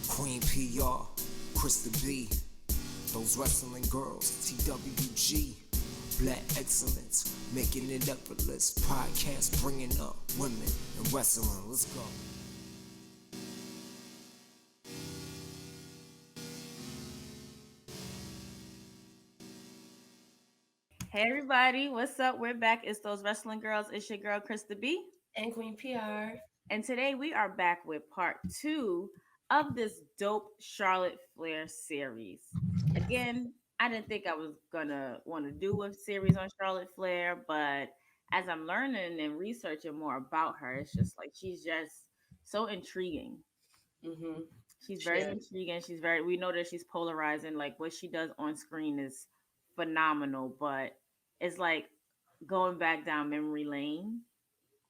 Queen P.R, Krista B, those wrestling girls, TWG, Black Excellence, making it effortless. Podcast bringing up women in wrestling. Let's go. Hey everybody, what's up? We're back. It's those wrestling girls. It's your girl Krista B. And Queen P.R. And today we are back with part 2 of this dope Charlotte Flair series. Again, I didn't think I was gonna want to do a series on Charlotte Flair, but as I'm learning and researching more about her, it's just like she's just so intriguing. Mm-hmm. She's very intriguing. We know that she's polarizing. Like what she does on screen is phenomenal, but it's like going back down memory lane.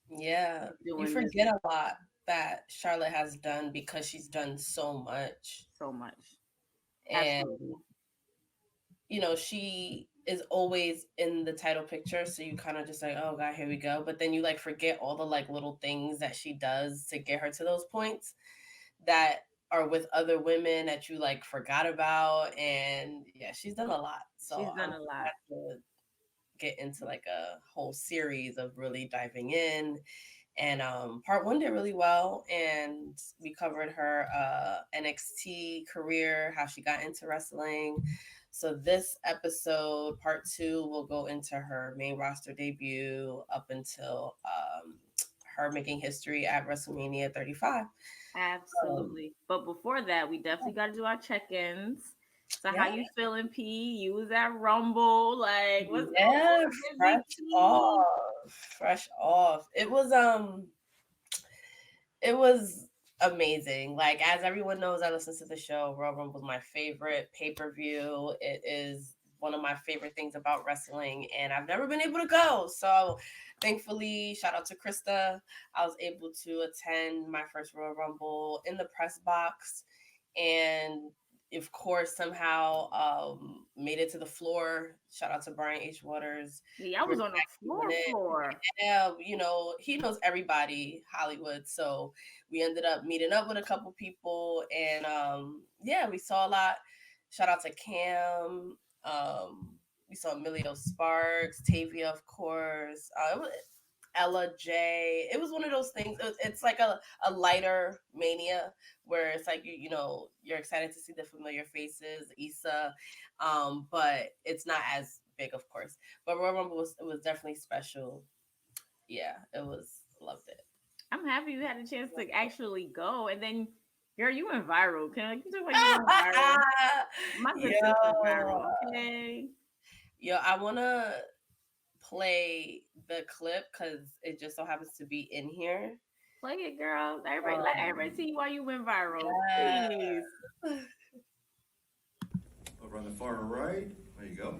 Yeah, you forget a lot that Charlotte has done because she's done so much. So much. And, she is always in the title picture. So you kind of just like, oh God, here we go. But then you like forget all the like little things that she does to get her to those points that are with other women that you like forgot about. And yeah, she's done a lot. So she's done a lot. To get into like a whole series of really diving in. And part 1 did really well, and we covered her NXT career, how she got into wrestling. So this episode, part 2, will go into her main roster debut up until her making history at WrestleMania 35. Absolutely. But before that, we definitely got to do our check-ins. So how you feeling, P? You was at Rumble, like what's going on? Fresh off. It was amazing. Like, as everyone knows, I listen to the show. Royal Rumble is my favorite pay-per-view. It is one of my favorite things about wrestling, and I've never been able to go. So thankfully, shout out to Krista, I was able to attend my first Royal Rumble in the press box, and of course somehow made it to the floor. Shout out to Brian H. Waters. Yeah, I was on the floor. Yeah, he knows everybody Hollywood, so we ended up meeting up with a couple people, and we saw a lot. Shout out to Cam. We saw Emilio Sparks, Tavia, of course. Ella J. It was one of those things. It's like a lighter Mania where it's like you're excited to see the familiar faces, Issa, but it's not as big, of course. But Royal Rumble was definitely special. Yeah, loved it. I'm happy you had a chance to actually go, and then girl, you went viral. Can you talk about you went viral? My sister went viral. Okay. Yo, I wanna play the clip because it just so happens to be in here. Play it, girl. Everybody, let everybody see why you went viral. Please. Over on the far right. There you go.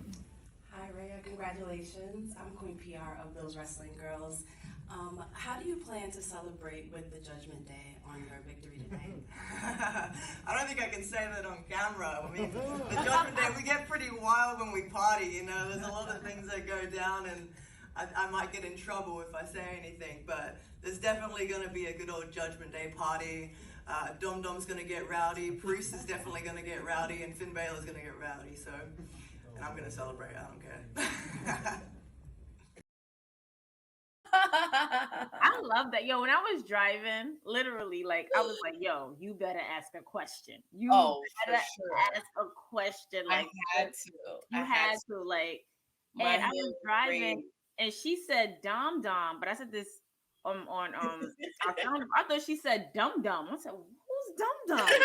Hi, Rhea. Congratulations. I'm Queen P.R. of Those Wrestling Girls. How do you plan to celebrate with the Judgment Day on your victory today? I don't think I can say that on camera. I mean, the Judgment Day, we get pretty wild when we party, There's a lot of things that go down, and I might get in trouble if I say anything, but there's definitely going to be a good old Judgment Day party. Dom Dom's going to get rowdy, Bruce is definitely going to get rowdy, and Finn Balor's going to get rowdy, and I'm going to celebrate, I don't care. I love that. Yo, when I was driving, literally, like, I was like, yo, you better ask a question. You better ask a question. Like, I had to. Like, and I was driving, and she said Dom Dom, but I said this on I thought she said Dum Dum. I said, who's Dum Dum? I'm like,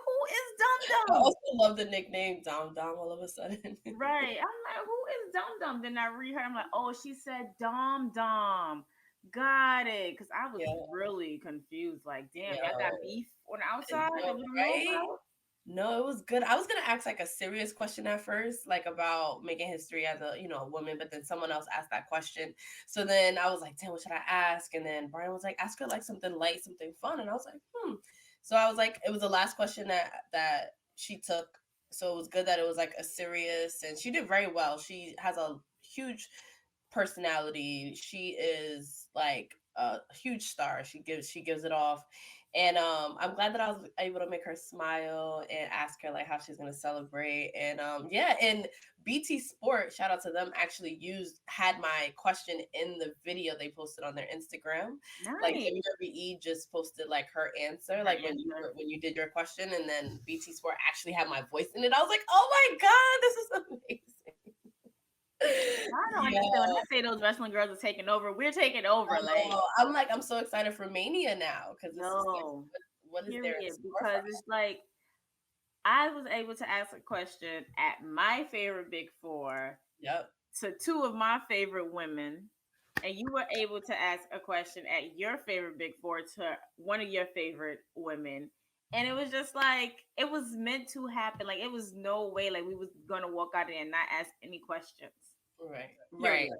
who is Dum Dum? I also love the nickname Dom Dom all of a sudden. Right. I'm like, who is Dum Dum? Then I read her. I'm like, oh, she said Dom Dom. Got it. Because I was really confused. Like, damn, y'all got beef on the outside? Right? No, it was good. I was gonna ask like a serious question at first, like about making history as a woman, but then someone else asked that question. So then I was like, damn, what should I ask? And then Brian was like, ask her like something light, something fun. And I was like, So I was like, it was the last question that she took. So it was good that it was like a serious, and she did very well. She has a huge personality. She is like a huge star. She gives it off, and I'm glad that I was able to make her smile and ask her like how she's gonna celebrate. And yeah, and BT Sport, shout out to them, actually had my question in the video they posted on their Instagram. Like Nice. WWE just posted like her answer, Her like answer. when you did your question, and then BT Sport actually had my voice in it. I was like, oh my god, this is amazing. I don't understand when I say those wrestling girls are taking over. We're taking over. Like, I'm so excited for Mania now because this is like no, what is there in period. store for Because us? it's like I was able to ask a question at my favorite Big Four Yep. to two of my favorite women, and you were able to ask a question at your favorite Big Four to one of your favorite women. And it was just like it was meant to happen. Like it was no way like we was gonna walk out there and not ask any questions. Right. Period. Right.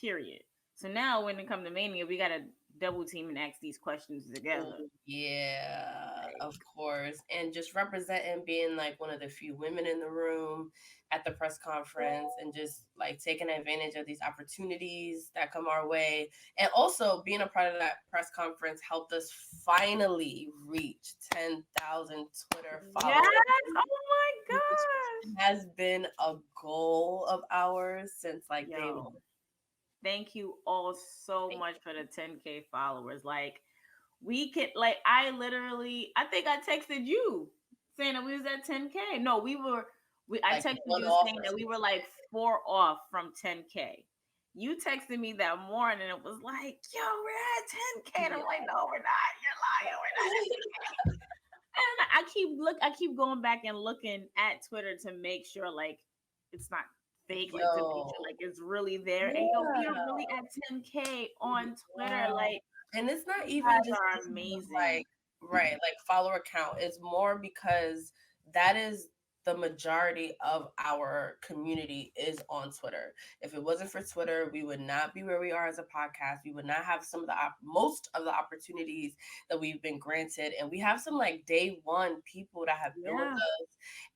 Period. So now when it comes to Mania, we gotta double team and ask these questions together. Yeah, of course. And just representing being like one of the few women in the room at the press conference and just like taking advantage of these opportunities that come our way. And also being a part of that press conference helped us finally reach 10,000 Twitter followers. Yes! Oh my gosh! Has been a goal of ours since like day Yo, one. thank you all so much for the 10K followers. Like we could like I think I texted you saying that we was at 10K. No, I Like texted one you off saying or that we something. were like 4 off from 10K. You texted me that morning and it was like, yo, we're at 10K. And I'm like, no, we're not. You're lying. We're not at 10K. And I keep going back and looking at Twitter to make sure like it's not fake, like to make Yo. sure like it's really there. And yo, we are really at 10K on Twitter. Wow. Like And it's not you even guys just are because of, amazing. like right, like follower count. It's more because that is the majority of our community is on Twitter. If it wasn't for Twitter, we would not be where we are as a podcast. We would not have some of the most of the opportunities that we've been granted, and we have some like day one people that have been with Yeah, us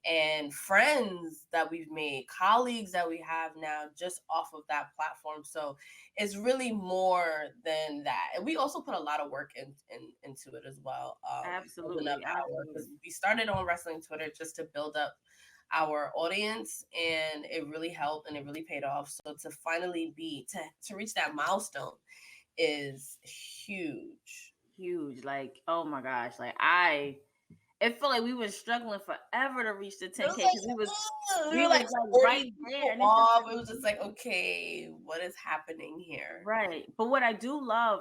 and friends that we've made, colleagues that we have now just off of that platform. So it's really more than that. And we also put a lot of work into it as well. Building up absolutely, because absolutely. we started on wrestling Twitter just to build up our audience, and it really helped and it really paid off. So to finally to reach that milestone is huge. Huge. Like, oh my gosh. It felt like we were struggling forever to reach the It was 10K like, because we was we were like right 40 there. people And it's just off. like, It was just like, okay, what is happening here? right. But what I do love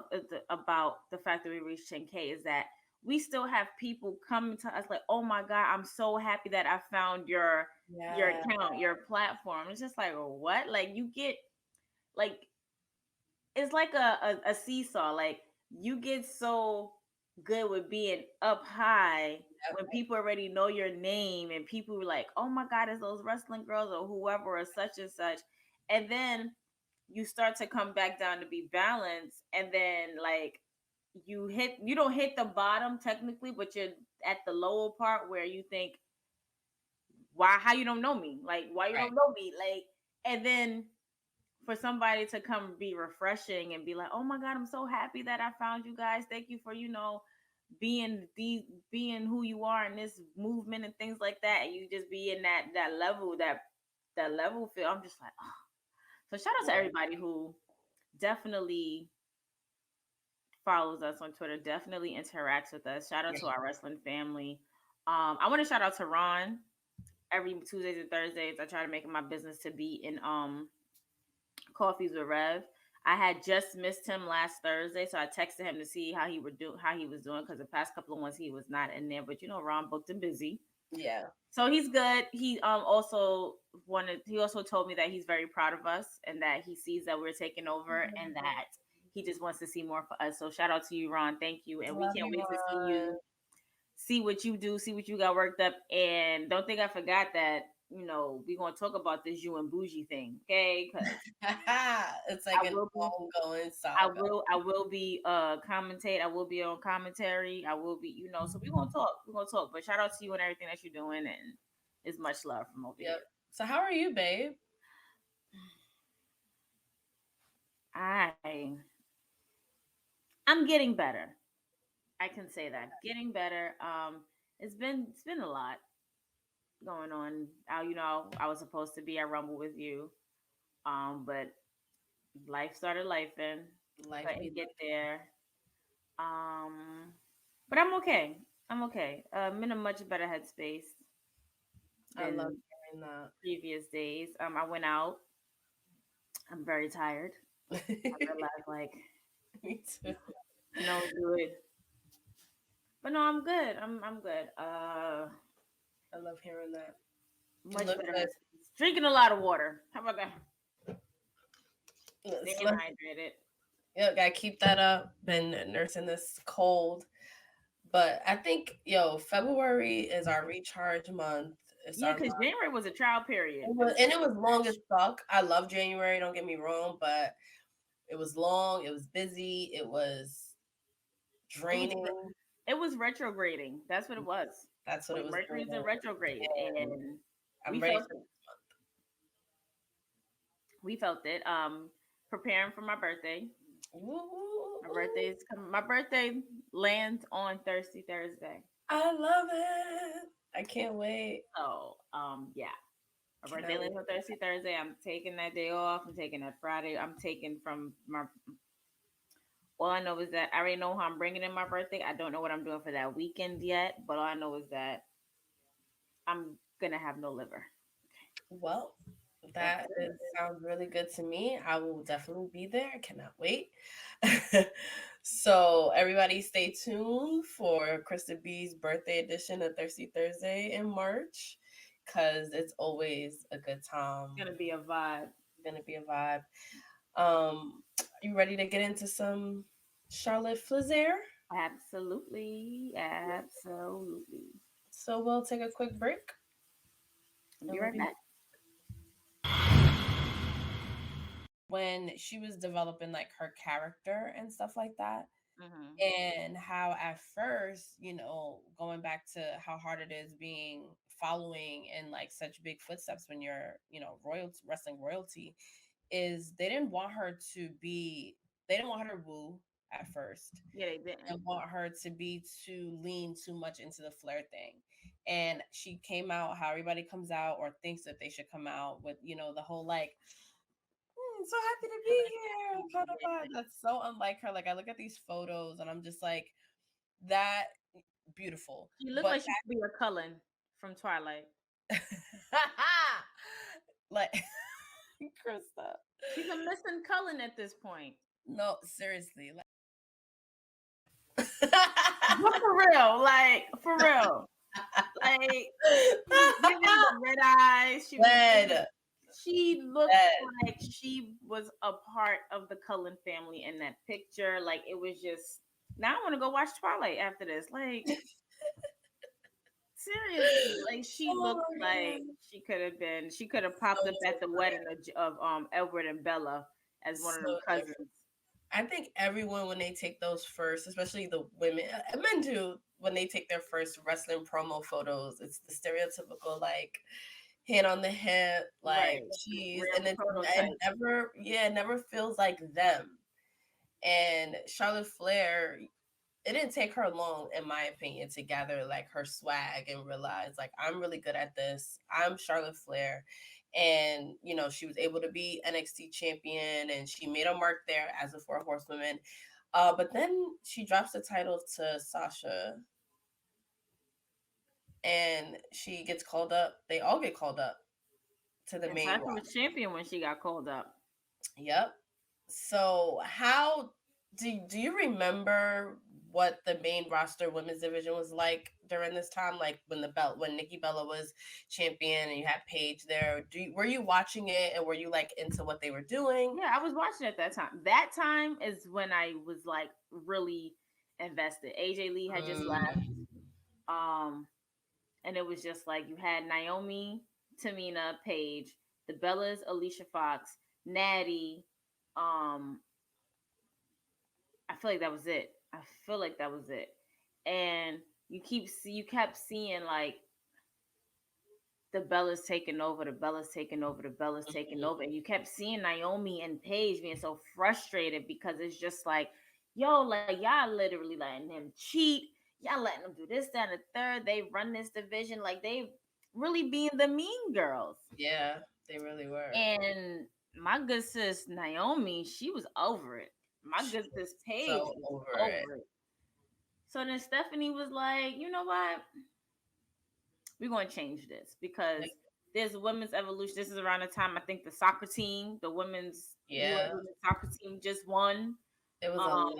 about the fact that we reached 10K is that we still have people coming to us like, oh my God, I'm so happy that I found your Yeah. account, your platform. It's just like, what? Like you get like it's like a seesaw. Like you get so good with being up high when people already know your name and people were like, oh my God, it's those wrestling girls or whoever or such and such. And then you start to come back down to be balanced. And then like you don't hit the bottom technically, but you're at the lower part where you think, why, how you don't know me? Like, why you Right. don't know me? Like, and then for somebody to come be refreshing and be like, "Oh my God, I'm so happy that I found you guys. Thank you for being who you are in this movement and things like that." And you just be in that level that level feel. I'm just like, oh. So shout out to everybody who definitely follows us on Twitter, definitely interacts with us. Shout out to our wrestling family. I want to shout out to Ron. Every Tuesdays and Thursdays, I try to make it my business to be in Coffees with Rev. I had just missed him last Thursday, so I texted him to see how he was doing because the past couple of ones he was not in there. But Ron booked and busy, Yeah. so he's good. He also told me that he's very proud of us and that he sees that we're taking over and that he just wants to see more for us. So shout out to you, Ron. Thank you, and we Love can't you, wait to see Ron. you, see what you do, see what you got worked up, and don't think I forgot that we're gonna talk about this you and bougie thing, okay? Because It's like an ongoing saga. I will be commentate. I will be on commentary. I will be, so we're gonna talk. We're gonna talk. But shout out to you and everything that you're doing, and it's much love from over here. So how are you, babe? I'm getting better. I can say that. Getting better. It's been a lot going on. I was supposed to be at Rumble with you. But life started lifing. Life be Couldn't get there. Um, but I'm okay. I'm okay. I'm in a much better headspace I love than hearing that. previous days. I went out. I'm very tired. I realized like Me too. no good. But no, I'm good. I'm good. I love hearing that. Much Look better good. headspace. Drinking a lot of water. How about that? Staying Look, hydrated. yeah, gotta keep that up. Been nursing this cold. But I think, February is our recharge month. It's Yeah, our because January was a trial period. and it was long as fuck. I love January, don't get me wrong, but it was long, it was busy, it was It was draining. it was retrograding. That's what it was. That's what it Like was Mercury's in doing. retrograde, And and I'm we ready felt for we felt it. Preparing for my birthday. Woo. My birthday lands on Thursday. I love it. I can't wait. So yeah. My Can birthday I lands on Thursday. I'm taking that day off. I'm taking that Friday. I'm taking from my. All I know is that I already know how I'm bringing in my birthday. I don't know what I'm doing for that weekend yet, but all I know is that I'm gonna have no liver. Well, That's that it. sounds really good to me. I will definitely be there. I cannot wait. So, everybody stay tuned for Krista B's birthday edition of Thirsty Thursday in March because it's always a good time. It's gonna be a vibe. It's going to be a vibe. Are you ready to get into some Charlotte Flair? Absolutely, absolutely. So, we'll take a quick break. I'll be right back. When she was developing like her character and stuff like that, Mm-hmm. and how at first, going back to how hard it is being following in like such big footsteps when you're, royalty, wrestling royalty, is they didn't want her to woo at first. Yeah, they didn't. And want her to be too lean too much into the Flair thing. And she came out how everybody comes out or thinks that they should come out with, the whole like, so happy to be here kind of vibe. That's so unlike her. Like I look at these photos and I'm just like, that beautiful. She looked But like she could be a Cullen from Twilight. like Krista. She's a missing Cullen at this point. No, seriously. Like But for real. Like giving the red eyes. She looked like she was a part of the Cullen family in that picture. Like it was just now I want to go watch Twilight after this. Like seriously, like she looked like she could have popped up at the wedding of Edward and Bella as one of them cousins. I think everyone when they take those first, especially the women, men too, when they take their first wrestling promo photos, it's the stereotypical like hand on the hip, like cheese, and it never feels like them. And Charlotte Flair, it didn't take her long, in my opinion, to gather like her swag and realize like I'm really good at this. I'm Charlotte Flair. And she was able to be NXT champion and she made a mark there as a 4 horsewoman. But then she drops the title to Sasha and she gets called up. They all get called up to the main Sasha roster. was champion when she got called up. Yep. So how do you remember what the main roster women's division was like during this time? Like when Nikki Bella was champion and you had Paige there. Were you watching it and were you like into what they were doing? Yeah, I was watching at that time. That time is when I was like really invested. AJ Lee had just left. And it was just like you had Naomi, Tamina, Paige, the Bellas, Alicia Fox, Natty. I feel like that was it. And you kept seeing like the Bellas taking over, and you kept seeing Naomi and Paige being so frustrated because it's just like yo, like y'all literally letting him cheat. Y'all letting him do this, that, and the third. They run this division like they really being the mean girls. Yeah, they really were. And my good sis Naomi, she was over it. My good sis Paige So was over it. over it. So then Stephanie was like, you know what? We're going to change this because there's women's evolution. This is around the time I think the soccer team, the women's US women's soccer team just won. It was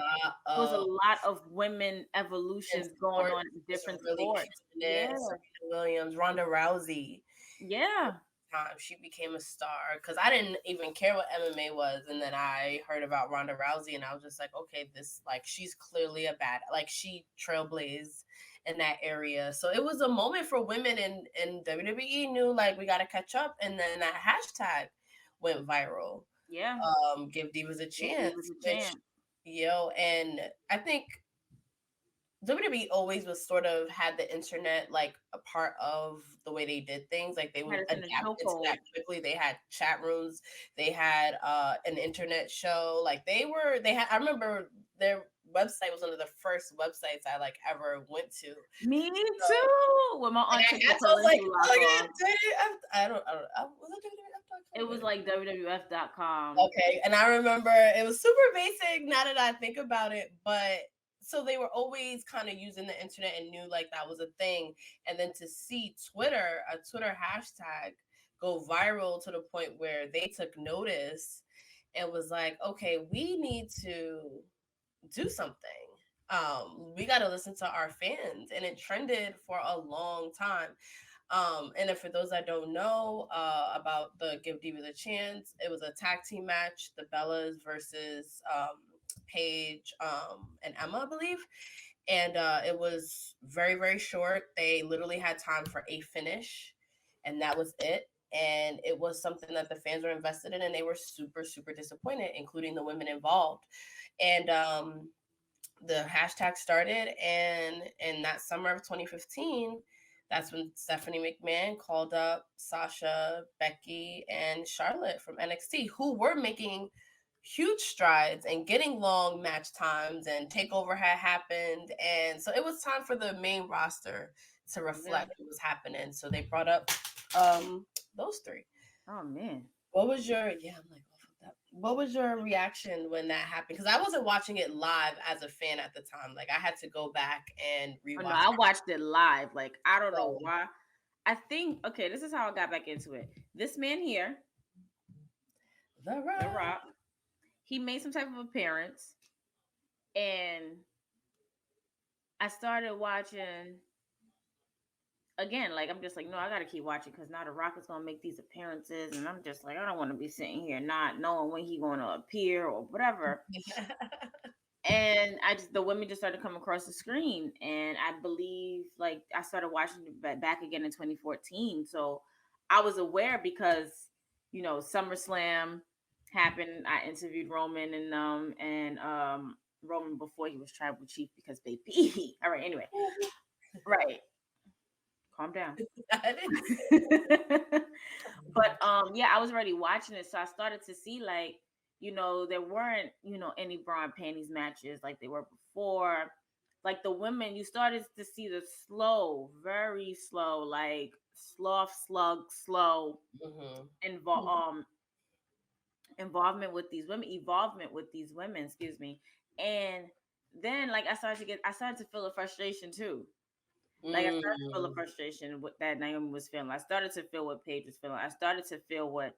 There was a lot of women evolutions going on in different sports. Yeah. Serena Williams, Ronda Rousey. Yeah. Time she became a star because I didn't even care what MMA was, and then I heard about Ronda Rousey, and I was just like, okay, this like she's clearly a bad, like she trailblazed in that area. So it was a moment for women, and WWE knew like we got to catch up, and then that hashtag went viral. Yeah. Give Divas a chance. And I think WWE always was sort of had the internet like a part of the way they did things. Like they would adapt into that quickly. They had chat rooms. They had an internet show. Like they had. I remember their website was one of the first websites I like ever went to. Me too. With my aunt, I was like, I don't. Was it WWF.com? It was like WWF.com. Okay, and I remember it was super basic. Now that I think about it, but. So they were always kind of using the internet and knew like that was a thing. And then to see a Twitter hashtag go viral to the point where they took notice and was like, okay, we need to do something. We got to listen to our fans. And it trended for a long time. And then for those that don't know about the Give Divas a Chance, it was a tag team match, the Bellas versus Paige and Emma, I believe. And it was very, very short. They literally had time for a finish, and that was it. And it was something that the fans were invested in, and they were super, super disappointed, including the women involved. And the hashtag started, and in that summer of 2015, that's when Stephanie McMahon called up Sasha, Becky, and Charlotte from NXT, who were making huge strides and getting long match times, and takeover had happened, and so it was time for the main roster to reflect what was happening. So they brought up those three. Oh man, what was your what was your reaction when that happened? Because I wasn't watching it live as a fan at the time. Like I had to go back and rewatch. Oh, no, I watched it live. Like I don't know why. I think this is how I got back into it. This man here, The Rock. He made some type of appearance, and I started watching again. Like I'm just like, no, I gotta keep watching because now The Rock is gonna make these appearances, and I'm just like, I don't want to be sitting here not knowing when he's gonna appear or whatever. And the women just started coming across the screen, and I believe like I started watching it back again in 2014. So I was aware because SummerSlam happened. I interviewed Roman and Roman before he was tribal chief because baby. All right, anyway. Right. Calm down. But I was already watching it, so I started to see like, there weren't, any bra and panties matches like they were before. Like the women, you started to see the slow, very slow, like slow involvement with these women, excuse me. And then like I started to feel the frustration too. Like I started to feel the frustration with that Naomi was feeling. I started to feel what Paige was feeling. I started to feel what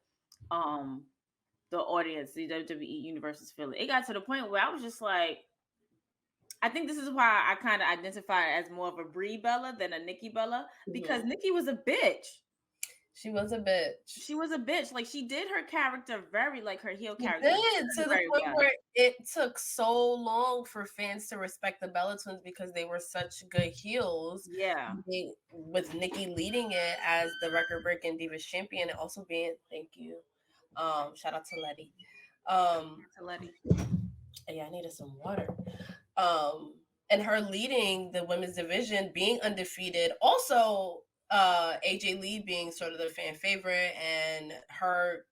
the audience, the WWE universe is feeling. It got to the point where I was just like, I think this is why I kind of identify as more of a Brie Bella than a Nikki Bella, because Nikki was a bitch. She was a bitch. Like she did her character very like her heel character. To the point where it took so long for fans to respect the Bella Twins because they were such good heels. Yeah. With Nikki leading it as the record-breaking Divas champion and also being, thank you. Shout out to Letty. Yeah, I needed some water. And her leading the women's division, being undefeated. Also, AJ Lee being sort of the fan favorite, and her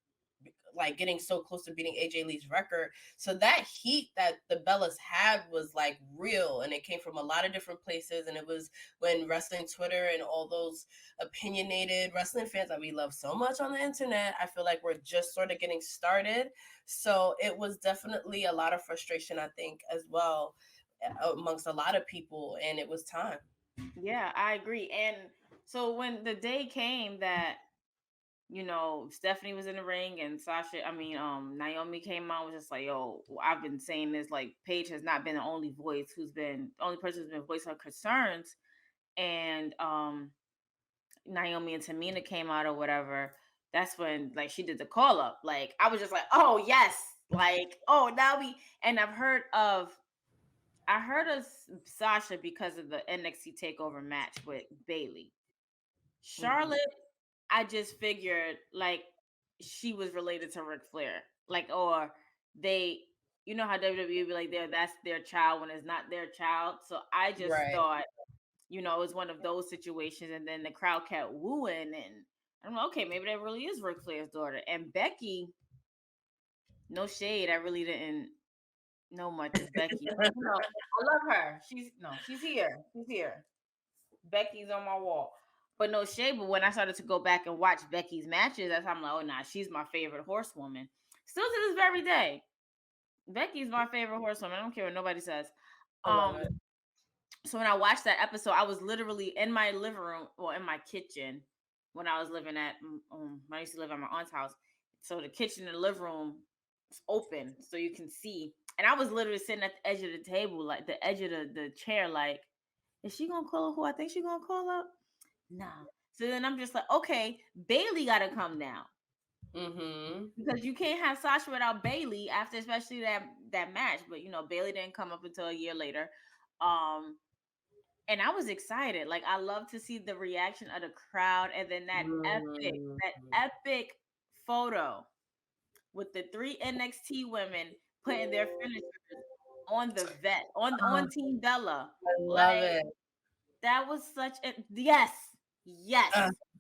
like getting so close to beating AJ Lee's record. So that heat that the Bellas had was like real, and it came from a lot of different places. And it was when wrestling Twitter and all those opinionated wrestling fans that we love so much on the internet, I feel like we're just sort of getting started. So it was definitely a lot of frustration, I think, as well, amongst a lot of people, and it was time. Yeah, I agree. And so when the day came that, Stephanie was in the ring and Naomi came out, was just like, yo, I've been saying this, like, Paige has not been the only only person who's been voicing her concerns. And Naomi and Tamina came out or whatever. That's when, like, she did the call up. Like, I was just like, oh yes, like, oh, now and I heard of Sasha because of the NXT Takeover match with Bailey. Charlotte, I just figured like she was related to Ric Flair, like, or they, how WWE be like, that's their child when it's not their child. So I just thought, it was one of those situations, and then the crowd kept wooing, and I'm like, okay, maybe that really is Ric Flair's daughter. And Becky, no shade, I really didn't know much of Becky. I love her. She's here. She's here. Becky's on my wall. But no shade, but when I started to go back and watch Becky's matches, that's how I'm like, oh nah, she's my favorite horsewoman. Still to this very day. Becky's my favorite horsewoman. I don't care what nobody says. So when I watched that episode, I was literally in my living room or in my kitchen when I was living at I used to live at my aunt's house. So the kitchen and the living room is open so you can see. And I was literally sitting at the edge of the table, like the edge of the chair, like, is she gonna call up who I think she's gonna call up? Nah. So then I'm just like, okay, Bailey gotta come now. Because you can't have Sasha without Bailey after, especially that match. But Bailey didn't come up until a year later. And I was excited. Like, I love to see the reaction of the crowd, and then that epic photo with the 3 NXT women putting their finishers on the vet on Team Bella. I love it. That was such a yes.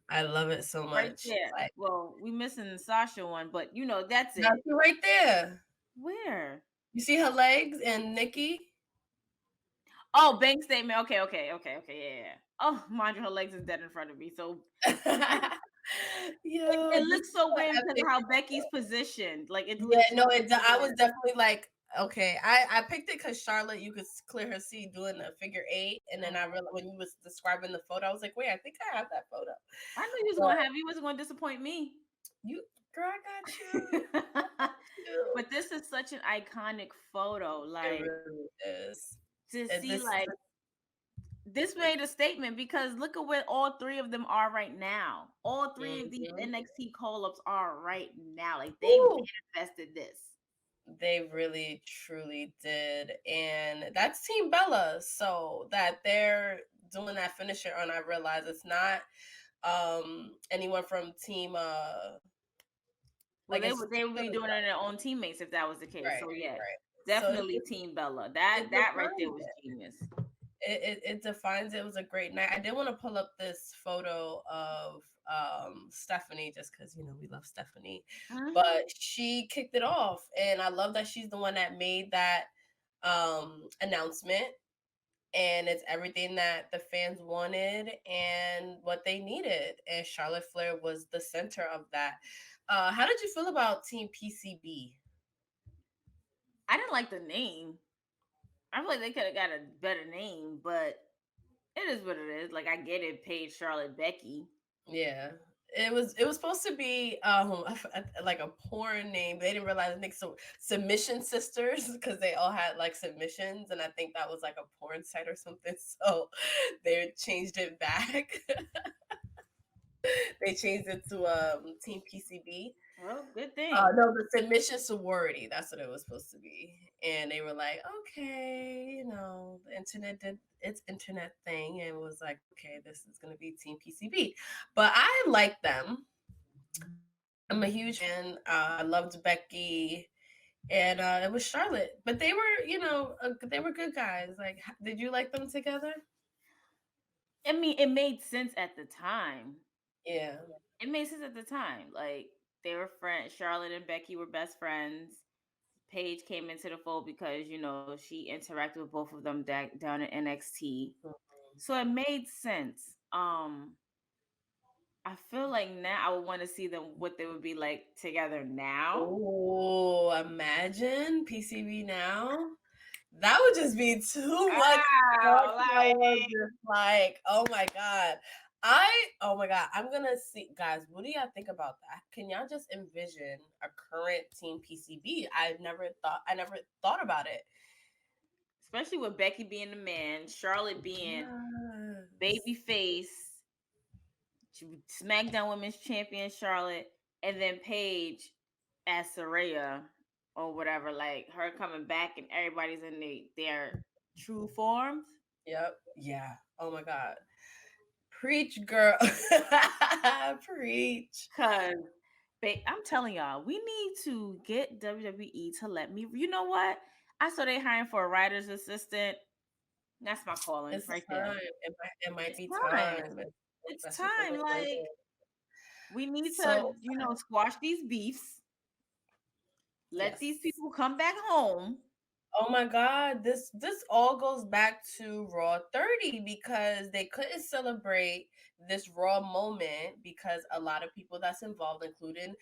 I love it so much. Right there. Like, well, we missing the Sasha one, but that's it. That's right there. Where? You see her legs and Nikki? Oh, bank statement. Okay, yeah. Oh, mind you, her legs is dead in front of me. So yeah, it looks so weird because how Becky's positioned. Like, it. Yeah, no, I was definitely like, okay. I picked it because Charlotte, you could clear her see doing the figure 8, and then I realized when you was describing the photo, I was like, wait, I think I have that photo. I knew you was gonna have. You wasn't gonna disappoint me. You, girl, I got you. But this is such an iconic photo. Like, it really is. To see like. This made a statement because look at where all 3 of them are right now. All 3 of these NXT call-ups are right now. Like, they manifested this. They really, truly did. And that's Team Bella. So that they're doing that finisher on, I realize it's not anyone from Team they would be doing it on their own teammates if that was the case. Right, so yeah, definitely so Team Bella. That right there was genius. It defines it. It was a great night. I did want to pull up this photo of Stephanie just because we love Stephanie, but she kicked it off, and I love that she's the one that made that announcement, and it's everything that the fans wanted and what they needed, and Charlotte Flair was the center of that. How did you feel about Team PCB? I didn't like the name. I feel like they could have got a better name, but it is what it is. Like, I get it, Paige, Charlotte, Becky. Yeah. It was supposed to be like a porn name. They didn't realize, I think, so Submission Sisters, because they all had like submissions, and I think that was like a porn site or something. So they changed it back. They changed it to Team PCB. Well, good thing. No, the Submission Sorority. That's what it was supposed to be. And they were like, okay, the internet did its internet thing and was like, okay, this is going to be Team PCB. But I like them. I'm a huge fan. I loved Becky. And it was Charlotte. But they were, they were good guys. Like, did you like them together? I mean, it made sense at the time. Yeah. It made sense at the time. Like, They were friends. Charlotte and Becky were best friends. Paige came into the fold because she interacted with both of them down at NXT, so it made sense. I feel like now I would want to see them what they would be like together now. Oh, imagine PCB now. That would just be too much. Wow, That was like, just like, oh my God, I'm gonna see, guys. What do y'all think about that? Can y'all just envision a current team PCB? I never thought about it. especially with Becky being the man, Charlotte being Yes. baby face, SmackDown Women's Champion Charlotte, and then Paige as Saraya or whatever, like her coming back and everybody's in their true forms. Yep. Yeah. Oh my God. Preach, girl. Preach. Cause I'm telling y'all, we need to get WWE to let me. You know what? I saw they hiring for a writer's assistant. That's my calling It's right time. there. It might It's be time. time, It's especially for time. the Like, women. we need to, So squash these beefs. Let yes. these people come back home. Oh my God, this all goes back to Raw 30 because they couldn't celebrate this Raw moment because a lot of people that's involved, including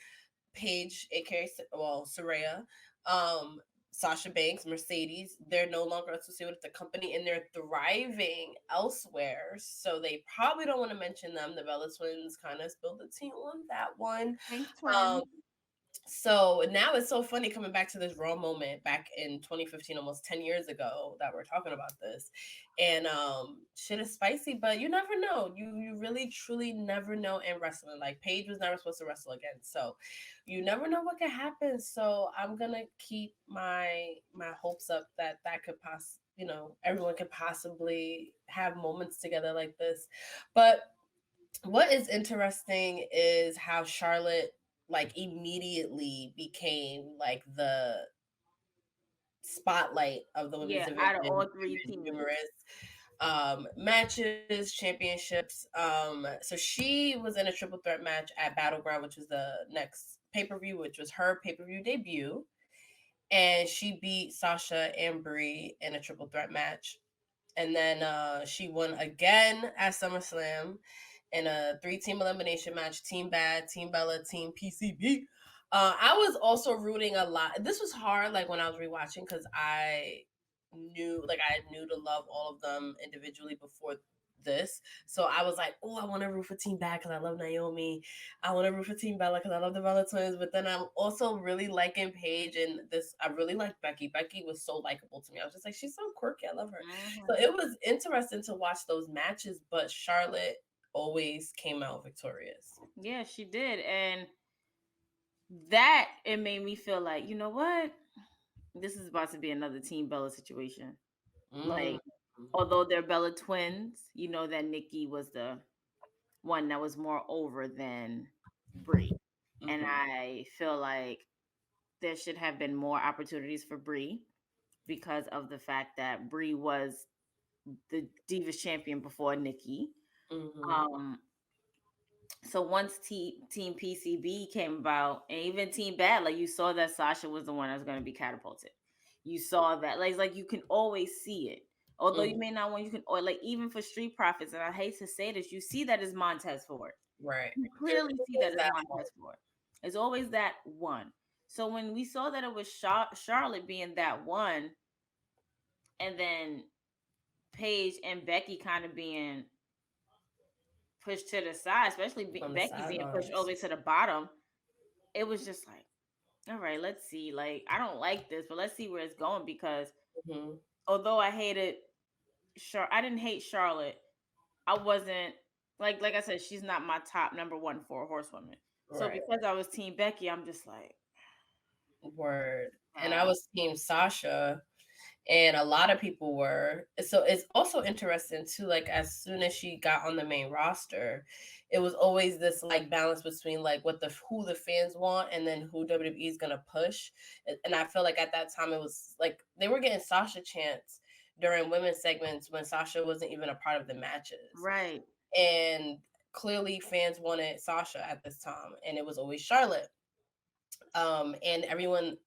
Paige, aka Saraya, um, Sasha Banks, Mercedes, they're no longer associated with the company and they're thriving elsewhere. So they probably don't want to mention them. The Bella Twins kind of spilled the tea on that one. Thanks, Um, twins. so now it's so funny coming back to this Raw moment back in 2015, almost 10 years ago that we're talking about this. And shit is spicy, but you never know. You really truly never know in wrestling. Like Paige was never supposed to wrestle again. So you never know what could happen. So I'm gonna keep my hopes up that could everyone could possibly have moments together like this. But what is interesting is how Charlotte like immediately became like the spotlight of the women's Yeah, division out of all three during teams. numerous matches, championships. So she was in a triple threat match at Battleground, which was the next pay-per-view, which was her pay-per-view debut. And she beat Sasha and Brie in a triple threat match. And then she won again at SummerSlam in a 3-team elimination match: Team Bad, Team Bella, Team PCB. I was also rooting a lot. This was hard, like when I was rewatching, because I knew to love all of them individually before this. So I was like, oh, I want to root for Team Bad because I love Naomi. I want to root for Team Bella because I love the Bella Twins. But then I'm also really liking Paige and this. I really like Becky. Becky was so likable to me. I was just like, she's so quirky. I love her. Mm-hmm. So it was interesting to watch those matches. But Charlotte always came out victorious. Yeah, she did, and that it made me feel like, you know what? This is about to be another Team Bella situation. Mm. Like, although they're Bella twins, you know that Nikki was the one that was more over than Brie. And Mhm. I feel like there should have been more opportunities for Brie because of the fact that Brie was the Divas champion before Nikki. Mhm. Um, so once Team PCB came about, and even Team Bad, like you saw that Sasha was the one that was going to be catapulted. You saw that, like you can always see it. Although you Mhm. may not want, you can, or like even for Street Profits, and I hate to say this, you see that as Montez Ford. Right. You There clearly see is that as that Montez Ford. It's always that one. So when we saw that it was Charlotte being that one, and then Paige and Becky kind of being pushed to the side, especially on the Becky being pushed all sidelines. the way to the bottom, it was just like, all right, let's see. Like, I don't like this, but let's see where it's going because Mhm. although I hated I didn't hate Charlotte. I wasn't like I said, she's not my top number one for a horsewoman. So Right. because I was Team Becky, I'm just like, Word. And I ah, was Team Sasha, and a lot of people were. So it's also interesting too. Like as soon as she got on the main roster, it was always this like balance between like what the who the fans want and then who WWE is gonna push. And I feel like at that time it was like they were getting Sasha chants during women's segments when Sasha wasn't even a part of the matches, right. and clearly fans wanted Sasha at this time, and it was always Charlotte. And everyone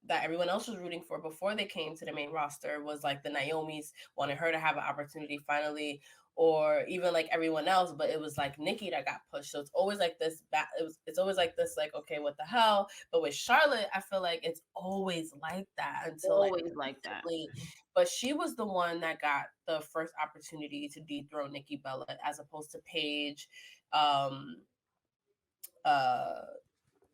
else was rooting for before they came to the main roster was like the Naomi's wanted her to have an opportunity finally, or even like everyone else, but it was like Nikki that got pushed. So it's always like this. It's always like this. Like, okay, what the hell? But with Charlotte, I feel like it's always like that until Always like that. recently. But she was the one that got the first opportunity to dethrone Nikki Bella, as opposed to Paige. Uh,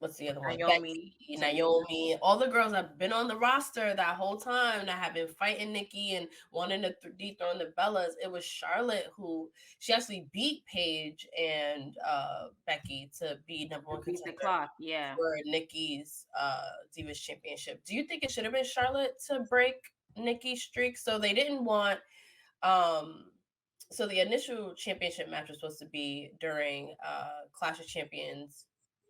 what's the other one? Naomi, Becky, Naomi, all the girls that have been on the roster that whole time that have been fighting Nikki and wanting to dethrone the Bellas. It was Charlotte who she actually beat Paige and Becky to be number one beat the contender clock. Yeah. for Nikki's Divas Championship. Do you think it should have been Charlotte to break Nikki's streak? So they didn't want um so the initial championship match was supposed to be during Clash of Champions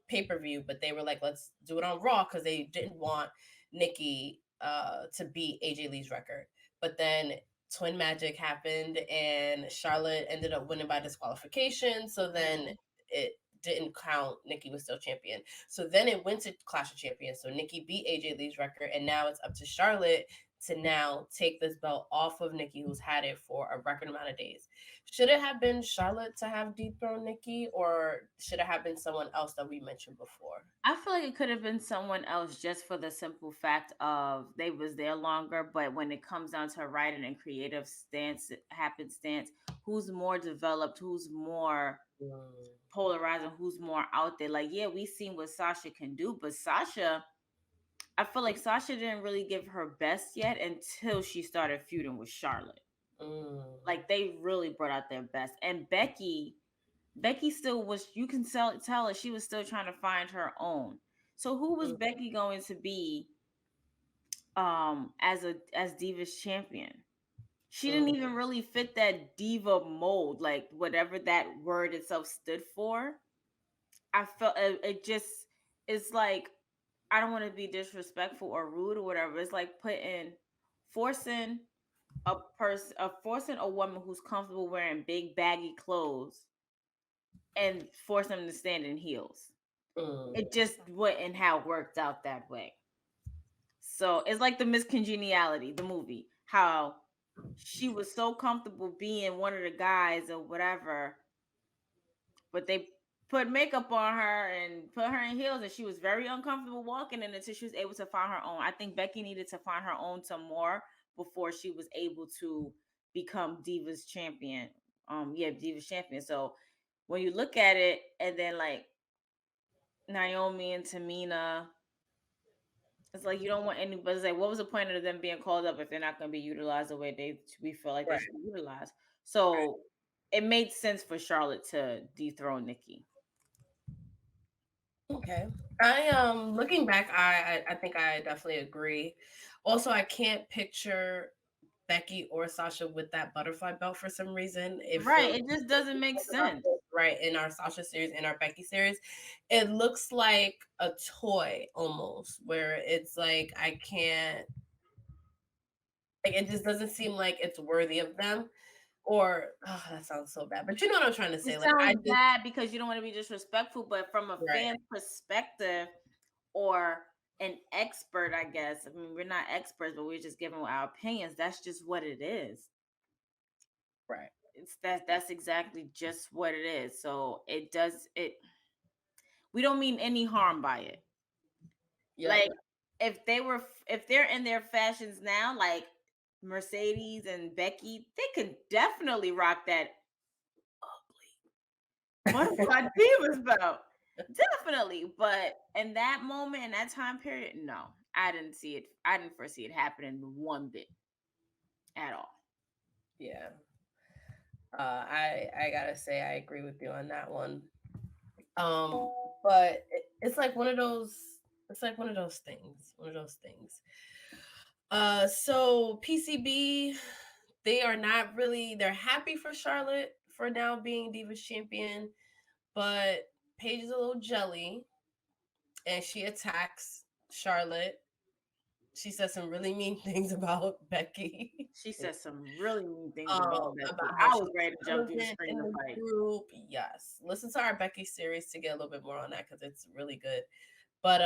pay-per-view, but they were like, let's do it on Raw because they didn't want Nikki to beat AJ Lee's record. But then Twin Magic happened and Charlotte ended up winning by disqualification. So then it didn't count. Nikki was still champion. So then it went to Clash of Champions. So Nikki beat AJ Lee's record, and now it's up to Charlotte to now take this belt off of Nikki, who's had it for a record amount of days. Should it have been Charlotte to have dethroned Nikki, or should it have been someone else that we mentioned before? I feel like it could have been someone else just for the simple fact of they was there longer. But when it comes down to writing and creative happenstance, who's more developed, who's more polarizing, who's more out there? Like, yeah, we seen what Sasha can do, but Sasha, I feel like Sasha didn't really give her best yet until she started feuding with Charlotte. Like they really brought out their best. And Becky still was, you can tell her she was still trying to find her own. So who was Becky going to be as Divas champion? She didn't even really fit that diva mold, like whatever that word itself stood for. I felt it just, it's like, I don't want to be disrespectful or rude or whatever. It's like forcing forcing a woman who's comfortable wearing big baggy clothes and force them to stand in heels. It just wouldn't have worked out that way. So it's like the Miss Congeniality, the movie, how she was so comfortable being one of the guys or whatever, but they put makeup on her and put her in heels, and she was very uncomfortable walking in until she was able to find her own. I think Becky needed to find her own some more before she was able to become Divas champion. Divas champion. So when you look at it, and then like Naomi and Tamina, it's like you don't want anybody. It's like, what was the point of them being called up if they're not going to be utilized the way we feel like they should be utilized? So it made sense for Charlotte to dethrone Nikki. Okay. I looking back, I think I definitely agree. Also, I can't picture Becky or Sasha with that butterfly belt for some reason. It just doesn't make sense. Right, in our Sasha series, in our Becky series, it looks like a toy almost, where it's like I can't, like it just doesn't seem like it's worthy of them. Or that sounds so bad, but you know what I'm trying to say. It Like sounds bad because you don't want to be disrespectful, but from a fan perspective or an expert, I guess. I mean, we're not experts, but we're just giving our opinions. That's just what it is. Right. It's that's exactly just what it is. So we don't mean any harm by it. Yep. Like if they're in their fashions now, like Mercedes and Becky, they could definitely rock that ugly Butterfly Divas belt. Definitely. But in that moment, in that time period, no, I didn't see it. I didn't foresee it happening one bit at all. Yeah. I gotta say I agree with you on that one. But it's like one of those. It's like one of those things. One of those things. So PCB, they are not really. They're happy for Charlotte for now being Divas champion, but Paige is a little jelly, and she attacks Charlotte. She says some really mean things about Becky. She says some really mean things about Becky. I was ready to jump through the screen to fight. Group, yes. Listen to our Becky series to get a little bit more on that because it's really good. But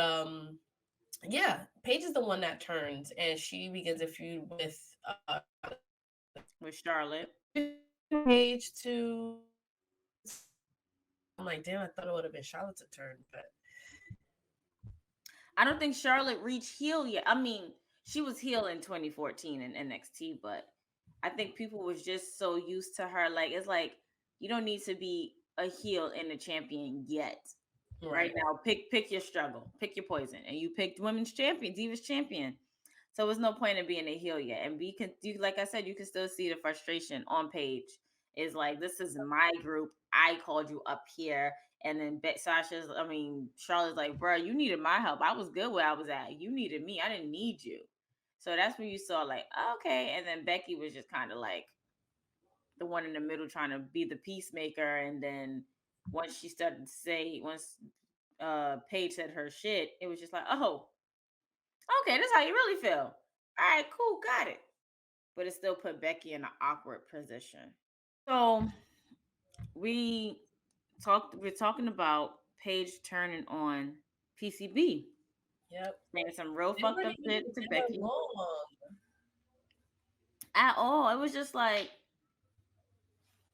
Yeah, Paige is the one that turns, and she begins a feud with with Charlotte. Paige to. I'm like, damn, I thought it would have been Charlotte's turn, but I don't think Charlotte reached heel yet. I mean, she was heel in 2014 in NXT, but I think people was just so used to her. Like, it's like you don't need to be a heel and a champion yet. Right right. now, pick your struggle, pick your poison, and you picked women's champion, Divas champion. So there's no point in being a heel yet. And we can do, like I said, you can still see the frustration on Page. Is like, this is my group. I called you up here. And then Charlotte's like, bro, you needed my help. I was good where I was at. You needed me. I didn't need you. So that's when you saw like, okay. And then Becky was just kind of like the one in the middle trying to be the peacemaker. And then once she started to say, once Paige said her shit, it was just like, oh, okay, this is how you really feel. All right, cool, got it. But it still put Becky in an awkward position. So we we're talking about Paige turning on PCB, Yep. saying some real They fucked weren't up even shit to that Becky long. at all. It was just like,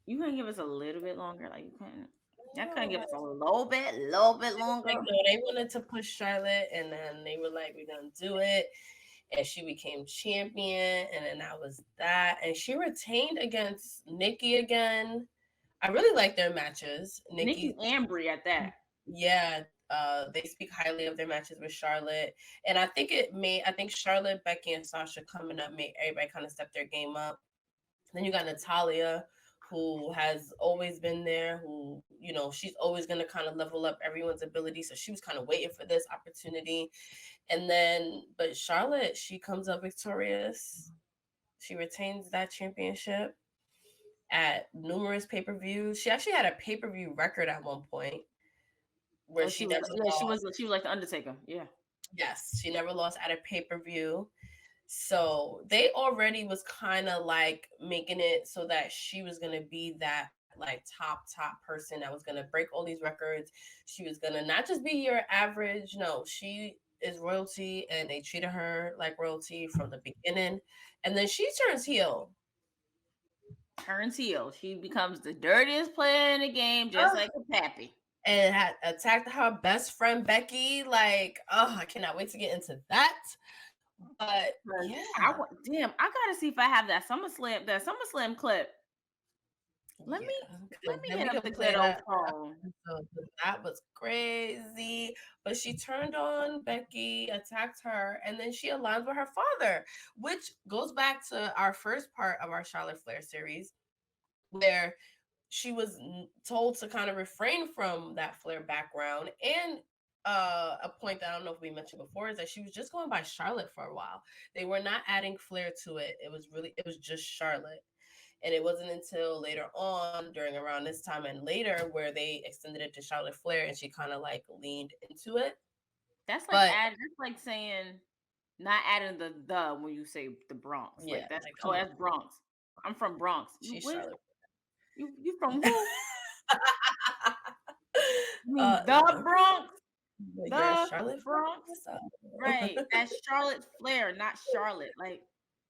you couldn't give us a little bit longer. Like, you couldn't. Y'all couldn't give us a little bit Like, longer. no, they wanted to push Charlotte, and then they were like, "We're gonna do it," and she became champion, and then that was that. And she retained against Nikki again. I really like their matches. Nikki Nikki, and Brie at that. yeah, they speak highly of their matches with Charlotte, and I think Charlotte, Becky, and Sasha coming up made everybody kind of step their game up. Then you got Natalia, who has always been there, who, she's always going to kind of level up everyone's ability. So she was kind of waiting for this opportunity. And then, but Charlotte, she comes up victorious. She retains that championship at numerous pay-per-views. She actually had a pay-per-view record at one point where she never lost. She was like the Undertaker. Yeah. Yes, she never lost at a pay-per-view. So they already was kind of like making it so that she was going to be that like top person that was going to break all these records. She was going to not just be your average. No, she is royalty, and they treated her like royalty from the beginning. And then she turns heel. She becomes the dirtiest player in the game, just like a Pappy. And had attacked her best friend Becky. Like, oh, I cannot wait to get into that. But yeah, I gotta see if I have that SummerSlam clip. Let me hit up the good old phone. That was crazy. But she turned on Becky, attacked her, and then she aligned with her father, which goes back to our first part of our Charlotte Flair series, where she was told to kind of refrain from that Flair background. And a point that I don't know if we mentioned before is that she was just going by Charlotte for a while. They were not adding Flair to it. It was just Charlotte. And it wasn't until later on, during around this time and later, where they extended it to Charlotte Flair, and she kind of like leaned into it. That's like saying not adding the when you say the Bronx. Yeah, like that's Bronx. I'm from Bronx. She's Charlotte. You from who? The Bronx. The Charlotte Bronx. Right. That's Charlotte Flair, not Charlotte. Like,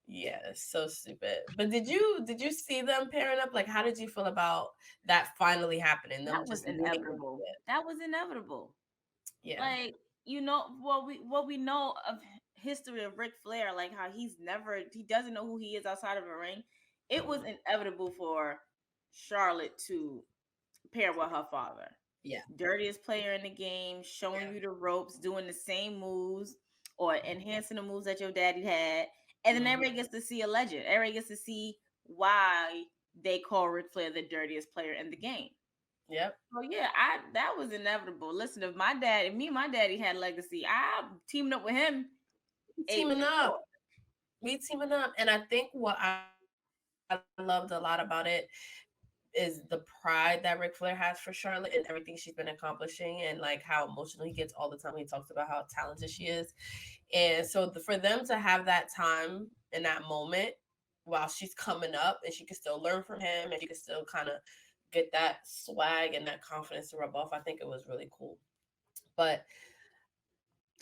yeah, so stupid. But did you see them pairing up? Like, how did you feel about that finally happening? That was inevitable. That was inevitable. Yeah. Like, what we know of history of Ric Flair, like how he doesn't know who he is outside of a ring. It was inevitable for Charlotte to pair with her father. Yeah. Dirtiest player in the game, showing you the ropes, doing the same moves or enhancing the moves that your daddy had. And then everybody gets to see a legend. Everybody gets to see why they call Ric Flair the dirtiest player in the game. Yep. So yeah, that was inevitable. Listen, if my daddy had legacy, I'm teaming up with him. We teaming up. And I think what I loved a lot about it is the pride that Ric Flair has for Charlotte and everything she's been accomplishing, and like how emotional he gets all the time. He talks about how talented she is. And so for them to have that time in that moment while she's coming up, and she can still learn from him, and she can still kind of get that swag and that confidence to rub off, I think it was really cool. But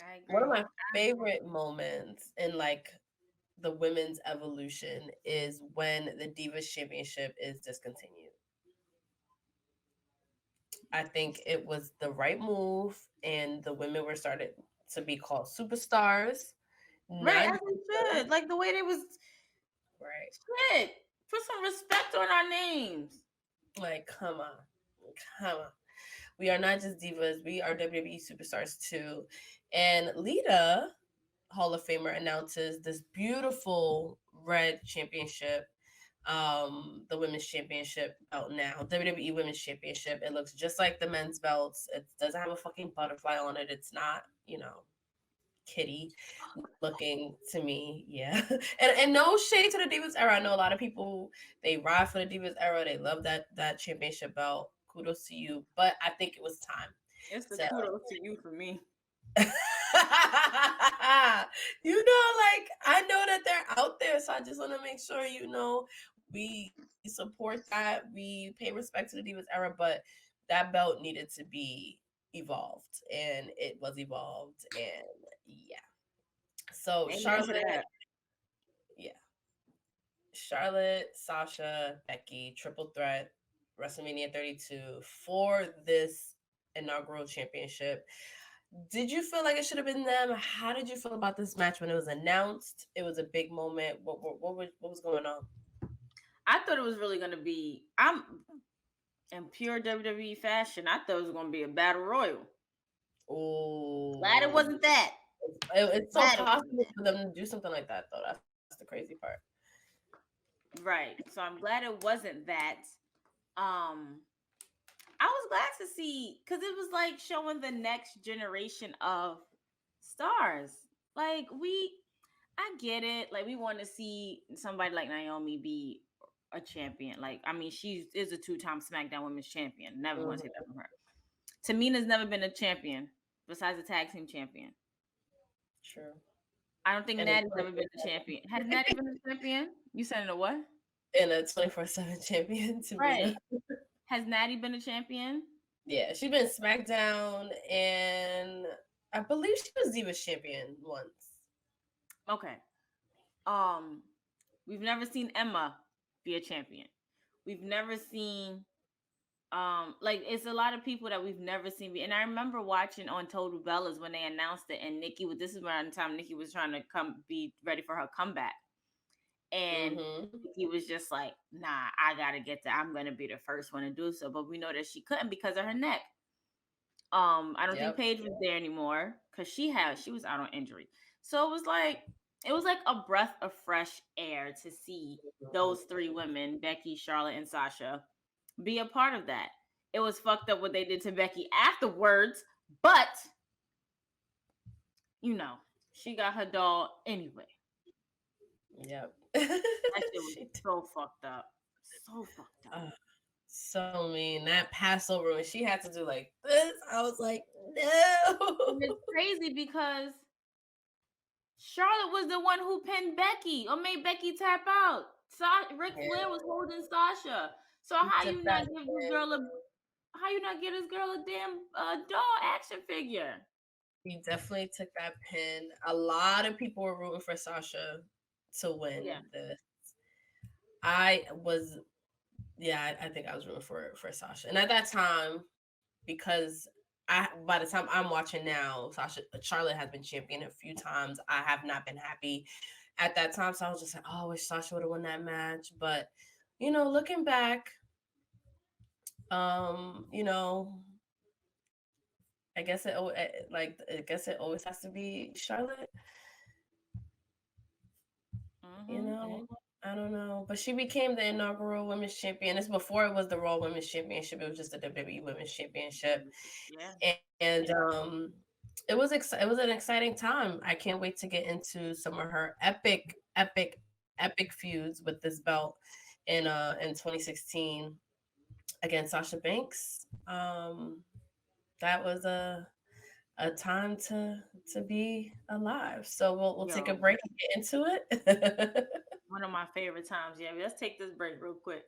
I One of agree. my favorite moments in like the women's evolution is when the Divas Championship is discontinued. I think it was the right move, and the women were started to be called superstars, Right, not as we should. Like the way they was right. shit. Put some respect on our names. Like, come on. We are not just divas; we are WWE superstars too. And Lita, Hall of Famer, announces this beautiful red championship, the women's championship belt now, WWE Women's Championship. It looks just like the men's belts. It doesn't have a fucking butterfly on it. It's not, kitty looking to me. Yeah. And no shade to the Divas era. I know a lot of people, they ride for the Divas era. They love that championship belt. Kudos to you. But I think it was time. It's the So kudos to you for me. like I know that they're out there, so I just want to make sure we support that, we pay respect to the Divas era, but that belt needed to be evolved, and it was evolved, and yeah. So Amen to Charlotte, that. yeah, Charlotte, Sasha, Becky, triple threat, WrestleMania 32 for this inaugural championship. Did you feel like it should have been them? How did you feel about this match when it was announced? It was a big moment. What was going on? I thought it was really gonna be. I'm in pure WWE fashion. I thought it was gonna be a battle royal. Glad it Oh, wasn't that. it's so Glad it wasn't possible for them to do something like that, though. That's the crazy part. that. Right. So I'm glad it wasn't that. Um, I was glad to see because it was like showing the next generation of stars. Like I get it. Like we want to see somebody like Naomi be a champion. Like I mean, she is a two-time SmackDown Women's Champion. Never want to Mhm. take that from her. Tamina's never been a champion besides a tag team champion. True. I don't think And Natty's ever been a champion. Has Natty been a champion? You said in a what? a 24/7 champion, Tamina. Right. Has Natty been a champion? Yeah, she's been SmackDown, and I believe she was Divas champion once. Okay. Um, we've never seen Emma be a champion. We've never seen like it's a lot of people that we've never seen be, and I remember watching on Total Bellas when they announced it, and Nikki was this is around the time Nikki was trying to come be ready for her comeback. And Mm-hmm. he was just like, nah, I gotta get that. I'm gonna be the first one to do so. But we know that she couldn't because of her neck. I don't think Yep. Paige was there anymore because she was out on injury. So it was like a breath of fresh air to see those three women, Becky, Charlotte, and Sasha, be a part of that. It was fucked up what they did to Becky afterwards, but she got her doll anyway. Yep. That shit was She so fucked up. So fucked up. so mean. That Passover when she had to do like this, I was like, no. And it's crazy because Charlotte was the one who pinned Becky or made Becky tap out. Ric Flair was holding Sasha. So He how took you that not give this pin. girl a damn doll action figure? He definitely took that pin. A lot of people were rooting for Sasha to win Yeah. this. I was, yeah, I think I was rooting for Sasha. And at that time, because by the time I'm watching now, Charlotte has been champion a few times. I have not been happy at that time, so I was just like, oh, I wish Sasha would have won that match. But looking back, um, you know, I guess it always has to be Charlotte. You know, I don't know, but she became the inaugural women's champion. It's before it was the Raw Women's Championship; it was just the WWE Women's Championship. Yeah. And it was an exciting time. I can't wait to get into some of her epic feuds with this belt in 2016 against Sasha Banks. That was a time to be alive. So we'll take a Yo, break and get into it. one of my favorite times. Yeah, let's take this break real quick.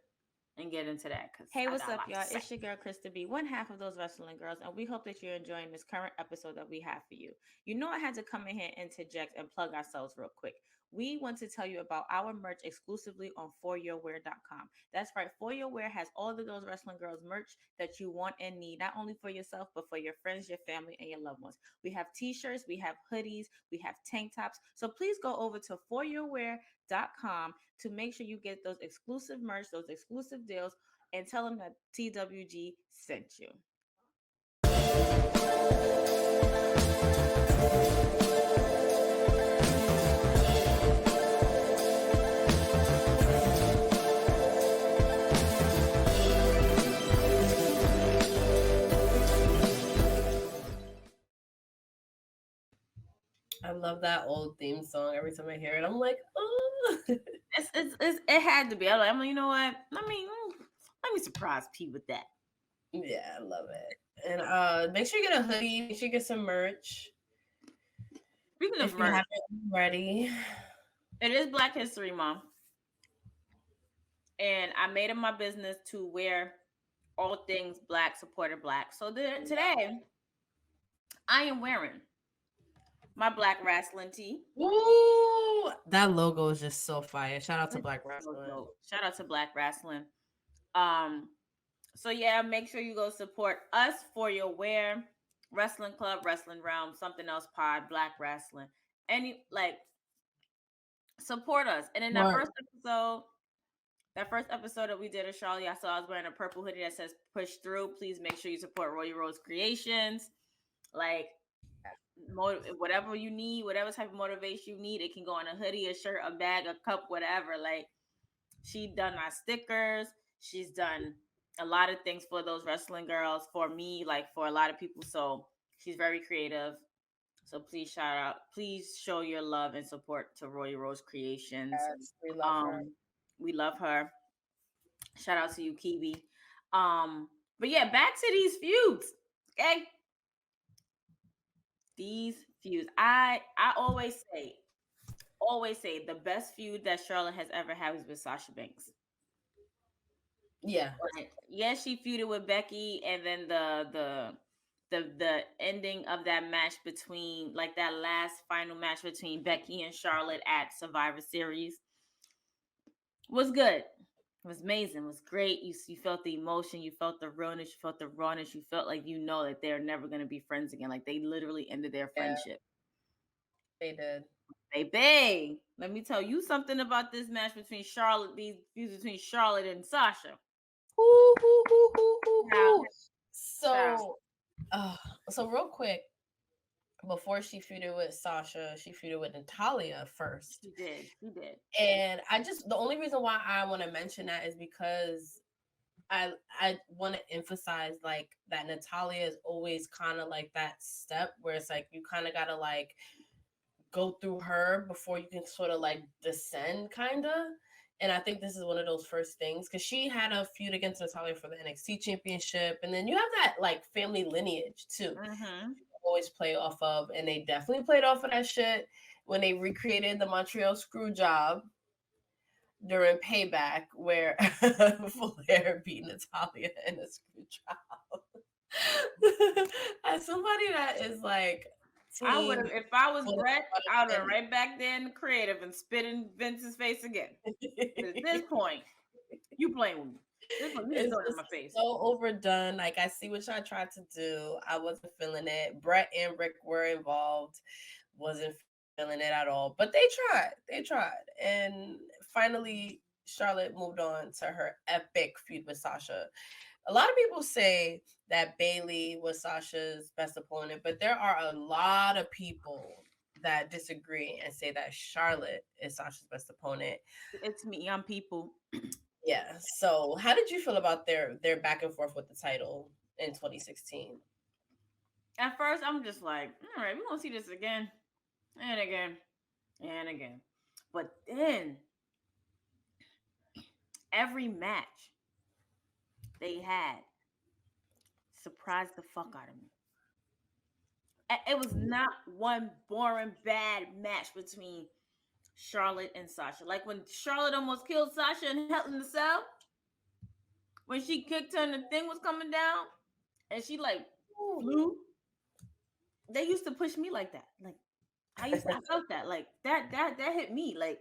and get into that. Cause Hey, I what's got a up, lot to y'all? say. It's your girl, Krista B, one half of those wrestling girls, and we hope that you're enjoying this current episode that we have for you. You know, I had to come in here and interject and plug ourselves real quick. We want to tell you about our merch exclusively on foryourwear.com. That's right, For Your Wear has all of those wrestling girls merch that you want and need, not only for yourself, but for your friends, your family, and your loved ones. We have t-shirts, we have hoodies, we have tank tops. So please go over to foryourwear.com to make sure you get those exclusive merch, those exclusive deals, and tell them that TWG sent you. I love that old theme song. Every time I hear it, I'm like, oh. It had to be. I'm like, you know what? Let me surprise P with that. Yeah, I love it. And make sure you get a hoodie. Make sure you get some merch. Speaking If of you have merch, it ready. it is Black History Month, and I made it my business to wear all things Black, supported Black. So today, I am wearing my Black wrestling tee. Ooh, that logo is just so fire. Shout out to Black So Wrestling. dope. Shout out to Black Wrestling. So yeah, make sure you go support us For Your Wear, Wrestling Club, Wrestling Realm, Something Else Pod, Black Wrestling. Support us. And in that first episode that we did of Charlotte, I saw I was wearing a purple hoodie that says "Push Through." Please make sure you support Royal Rose Creations. Like, whatever you need, whatever type of motivation you need, it can go on a hoodie, a shirt, a bag, a cup, whatever. Like, she done our stickers. She's done a lot of things for those wrestling girls, for me, like for a lot of people. So she's very creative. So please show your love and support to Royal Rose Creations. Yes, we love her. We love her. Shout out to you, Kiwi. But yeah, back to these feuds. Okay. These feuds. I always say the best feud that Charlotte has ever had was with Sasha Banks. Yeah. Yes, she feuded with Becky, and then the ending of that match between, like, that last final match between Becky and Charlotte at Survivor Series was good. It was amazing. It was great. You felt the emotion, you felt the realness, you felt the rawness, you felt like that they're never gonna be friends again. Like, they literally ended their friendship. They did. Baby, let me tell you something about this match between these feuds between Charlotte and Sasha. So real quick, before she feuded with Sasha, she feuded with Natalya first. She did. And the only reason why I want to mention that is because I want to emphasize, like, that Natalya is always kind of like that step where it's like you kind of gotta like go through her before you can sort of like descend, kind of. And I think this is one of those first things, because she had a feud against Natalya for the NXT Championship, and then you have that like family lineage too. Mm-hmm. Always play off of, and they definitely played off of that shit when they recreated the Montreal screw job during Payback, where Flair beat Natalya in a screw job. As somebody that is like, I would have, if I was Brett, I would have right back there in the creative and spit in Vince's face again. But at this point, you playing with me. This one, you just throwing it in my face. So overdone. Like, I see what y'all tried to do. I wasn't feeling it. Brett and Rick were involved. Wasn't feeling it at all. But they tried. And finally, Charlotte moved on to her epic feud with Sasha. A lot of people say that Bayley was Sasha's best opponent, but there are a lot of people that disagree and say that Charlotte is Sasha's best opponent. It's me, I'm people. Yeah. So how did you feel about their back and forth with the title in 2016? At first, I'm just like, all right, we're going to see this again and again and again. But then, every match they had surprised the fuck out of me. It was not one boring, bad match between Charlotte and Sasha. Like when Charlotte almost killed Sasha in Hell in the Cell. when she kicked her and the thing was coming down, and she like flew. They used to push me like that. Like I felt that. Like that hit me. Like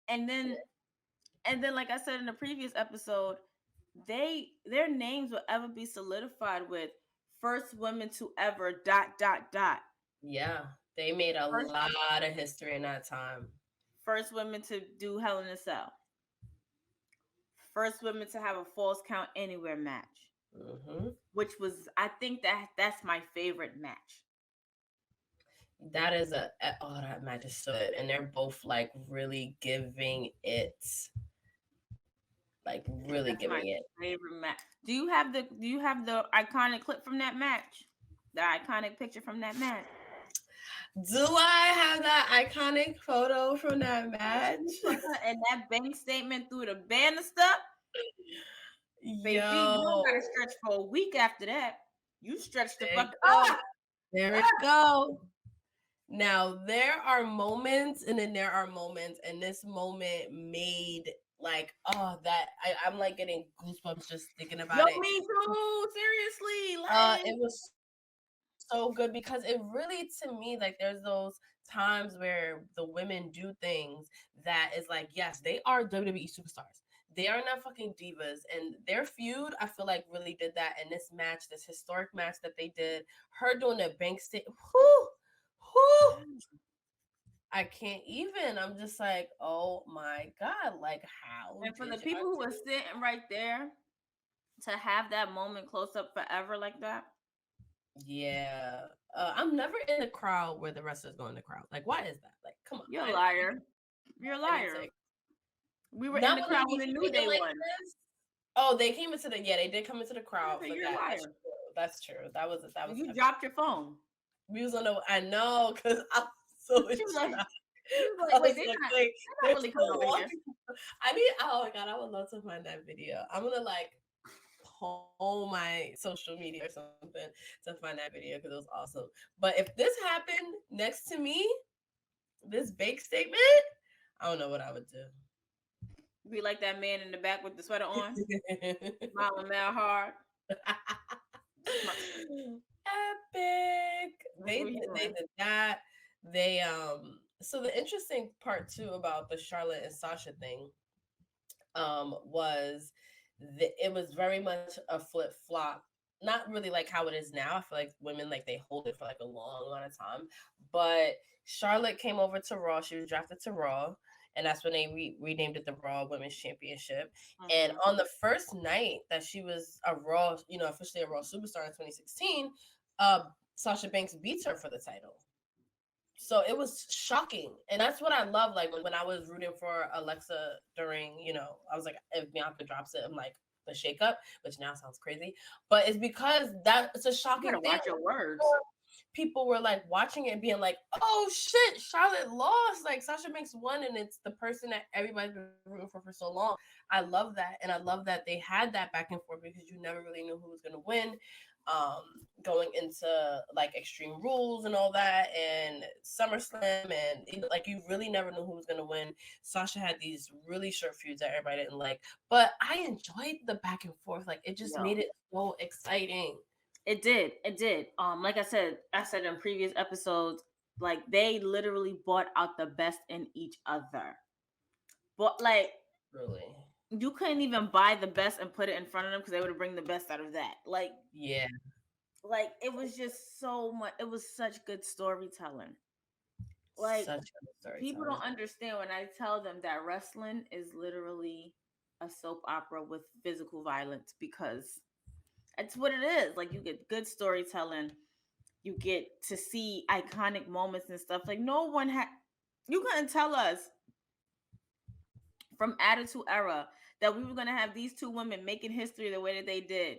and then like I said in the previous episode, their names will ever be solidified with first women to ever ... Yeah, they made a First, lot of history in that time. first women to do Hell in a Cell. First women to have a Falls Count Anywhere match. Which was, I think that's my favorite match. That is that match is so good, and they're both like really giving it, like really That's giving my it. favorite match. Do you have the iconic clip from that match? The iconic picture from that match? Do I have that iconic photo from that match? And that bank statement through the banner stuff? Baby, you don't gotta stretch for a week after that. You stretch the fuck up. There we go. Now there are moments, and then there are moments, and this moment made like I'm like getting goosebumps just thinking about it. Me too. Seriously, like it was so good because it really, to me, like there's those times where the women do things that is like, yes, they are WWE superstars. They are not fucking divas, and their feud, I feel like, really did that in this match, this historic match that they did. Her doing the bank state, I can't even. I'm just like, oh my god, like how? And for the people who were sitting right there to have that moment close up forever like that. Yeah, I'm never in the crowd where the wrestlers go in the crowd. Like, why is that? Like, come on, you're a liar. You're a liar. We were in the crowd when the New Day won. Oh, they came into they did come into the crowd for you're that. A liar. That's true. That was. You dropped your phone. We was on the. I know, because I'm so. She was like, wait, they're not really coming over here. I mean, oh my god, I would love to find that video. I'm gonna like call my social media or something to find that video because it was awesome. But if this happened next to me, this bake statement, I don't know what I would do. Be like that man in the back with the sweater on, smiling mad hard. Epic. They did that. They So the interesting part too about the Charlotte and Sasha thing was it was very much a flip flop. Not really like how it is now. I feel like women, like, they hold it for like a long amount of time. But Charlotte came over to Raw. She was drafted to Raw. And that's when they renamed it the Raw Women's Championship. And on the first night that she was a Raw, officially a Raw superstar in 2016, Sasha Banks beats her for the title. So it was shocking. And that's what I love. Like when I was rooting for Alexa during, I was like, if Bianca drops it, I'm like, the shakeup, which now sounds crazy. But it's because it's a shocking thing. Watch your words. People were like watching it and being like, oh shit, Charlotte lost. Like Sasha Banks won, and it's the person that everybody's been rooting for so long. I love that. And I love that they had that back and forth because you never really knew who was going to win. Going into like Extreme Rules and all that, and SummerSlam, and like you really never knew who was gonna win. Sasha had these really short feuds that everybody didn't like, but I enjoyed the back and forth. Like it just made it so exciting. It did. Like I said in previous episodes, like they literally brought out the best in each other. But like, really, you couldn't even buy the best and put it in front of them because they would bring the best out of that. Like, yeah, like it was just so much. It was such good storytelling. Like, people don't understand when I tell them that wrestling is literally a soap opera with physical violence, because that's what it is. Like, you get good storytelling, you get to see iconic moments and stuff. Like, you couldn't tell us from Attitude Era that we were going to have these two women making history the way that they did.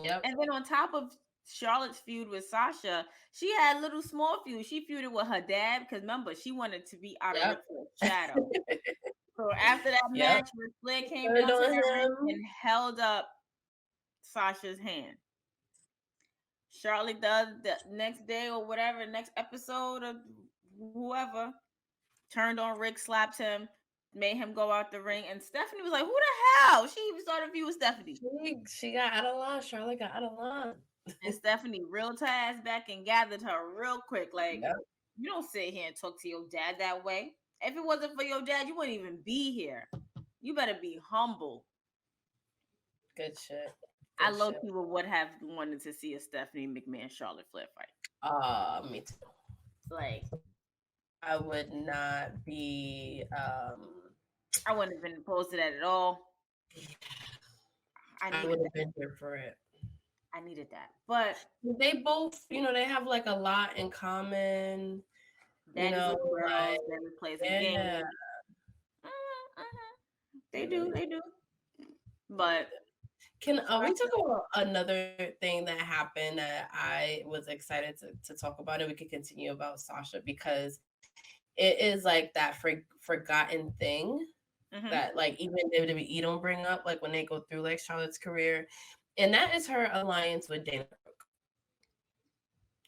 Yep. And then on top of Charlotte's feud with Sasha, she had little small feud. She feuded with her dad because, remember, she wanted to be out of her shadow. So after that match, Ric Flair came down to the ring and held up Sasha's hand. Charlotte does the next day or whatever, next episode of whoever, turned on Rick, slapped him. made him go out the ring, and Stephanie was like, "Who the hell?" She even started a feud with Stephanie, She got out of line. Charlotte got out of line. and Stephanie reeled her ass back and gathered her real quick. Like, Yep. you don't sit here and talk to your dad that way. If it wasn't for your dad, you wouldn't even be here. You better be humble. Good shit. I Good low shit. key would have wanted to see a Stephanie McMahon Charlotte Flair fight. Me too. Like, I would not be. I wouldn't have been opposed to that at all. I I needed would that. have been here for it. I needed that. But They both, they have like a lot in common. daddy's know, little girls, like, daddy plays a Yeah. game. They do, they do. But Can we talk about another thing that happened that I was excited to talk about, and we could continue about Sasha, because it is like that forgotten thing mhm. that like even WWE don't bring up, like when they go through like Charlotte's career, and that is her alliance with Dana Brooke.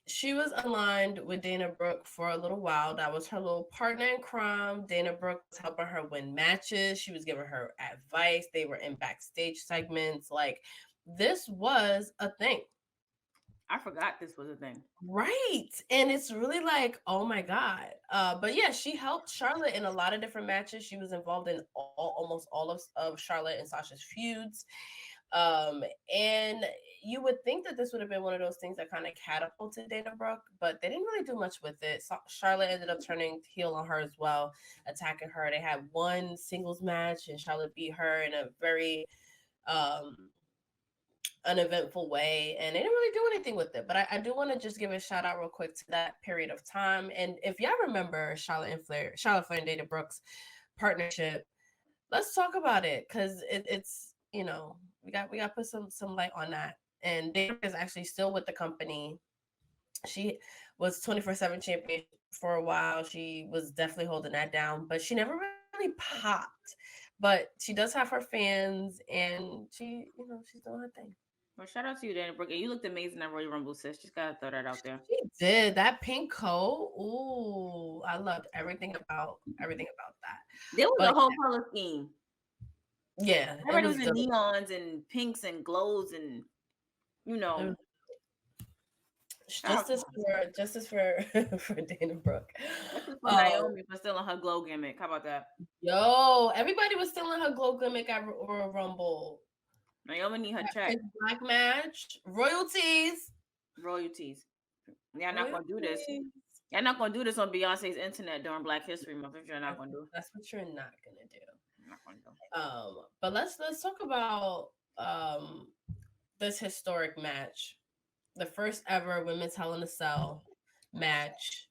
She was aligned with Dana Brooke for a little while. That was her little partner in crime. Dana Brooke was helping her win matches. She was giving her advice. They were in backstage segments. Like, this was a thing. I forgot this was a thing. Right. And it's really like, oh my God. But yeah, she helped Charlotte in a lot of different matches. She was involved in almost all of Charlotte and Sasha's feuds. And you would think that this would have been one of those things that kind of catapulted Dana Brooke, but they didn't really do much with it. So Charlotte ended up turning heel on her as well, attacking her. They had one singles match, and Charlotte beat her in a very uneventful way, and they didn't really do anything with it. But I do want to just give a shout out real quick to that period of time. And if y'all remember Charlotte Flair and Dana Brooke's partnership, let's talk about it, because it's we got to put some light on that. And Dana is actually still with the company. She was 24/7 champion for a while. She was definitely holding that down, but she never really popped. But she does have her fans, and she's doing her thing. Well, shout out to you, Dana Brooke. And you looked amazing at Royal Rumble, sis. Just gotta throw that out there. She did. That pink coat. Ooh, I loved everything about that. There was But a whole color scheme. yeah, Everybody was in neons and pinks and glows, and justice for for Dana Brooke. for Naomi for stealing her glow gimmick. How about that? Yo, everybody was stealing her glow gimmick at Royal Rumble. Naomi need her check. Black match, royalties. Y'all not gonna do this. Y'all not gonna do this on Beyonce's internet during Black History Month. If you're not gonna do, that's what you're not gonna do. I'm not gonna do. But let's talk about this historic match, the first ever Women's Hell in a Cell match.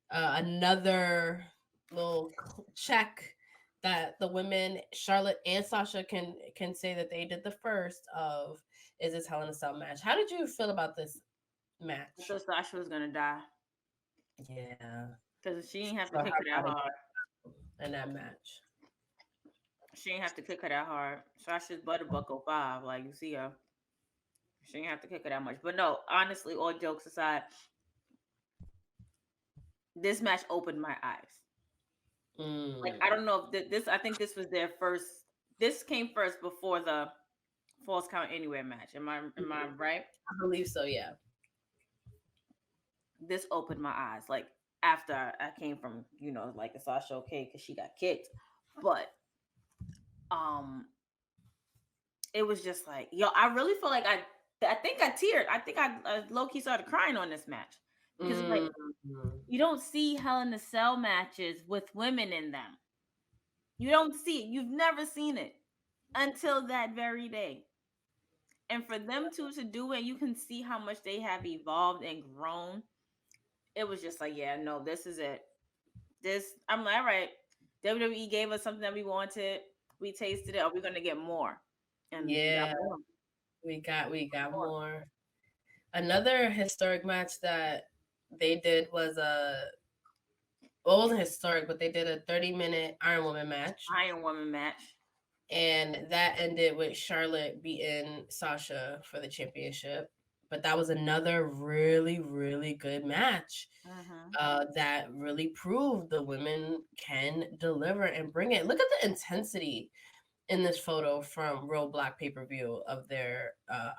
Another little check that the women, Charlotte and Sasha, can say that they did the first of is this Hell in a Cell match. How did you feel about this match? So Sasha was gonna die. Yeah, because she didn't have to kick her that hard in that match. She didn't have to kick her that hard. Sasha's butterbuckle 5, like you see her. She didn't have to kick her that much. But no, honestly, all jokes aside, this match opened my eyes. Like, I don't know if this. I think this was their first. This came first before the Falls Count Anywhere match. Am I right? I believe so. Yeah. This opened my eyes. Like, after I came from like a Sasha okay because she got kicked, but it was just like, yo, I really feel like I think I teared. I think I low key started crying on this match. Because like you don't see Hell in a Cell matches with women in them. You don't see it. You've never seen it until that very day. And for them two to do it, you can see how much they have evolved and grown. It was just like, yeah, no, this is it. I'm like, all right, WWE gave us something that we wanted. We tasted it. Are we going to get more? And yeah, we got more. Another historic match that they did was it wasn't historic, but they did a 30-minute Iron Woman match. And that ended with Charlotte beating Sasha for the championship. But that was another really, really good match Mm-hmm. that really proved the women can deliver and bring it. Look at the intensity in this photo from Real Black pay per view of their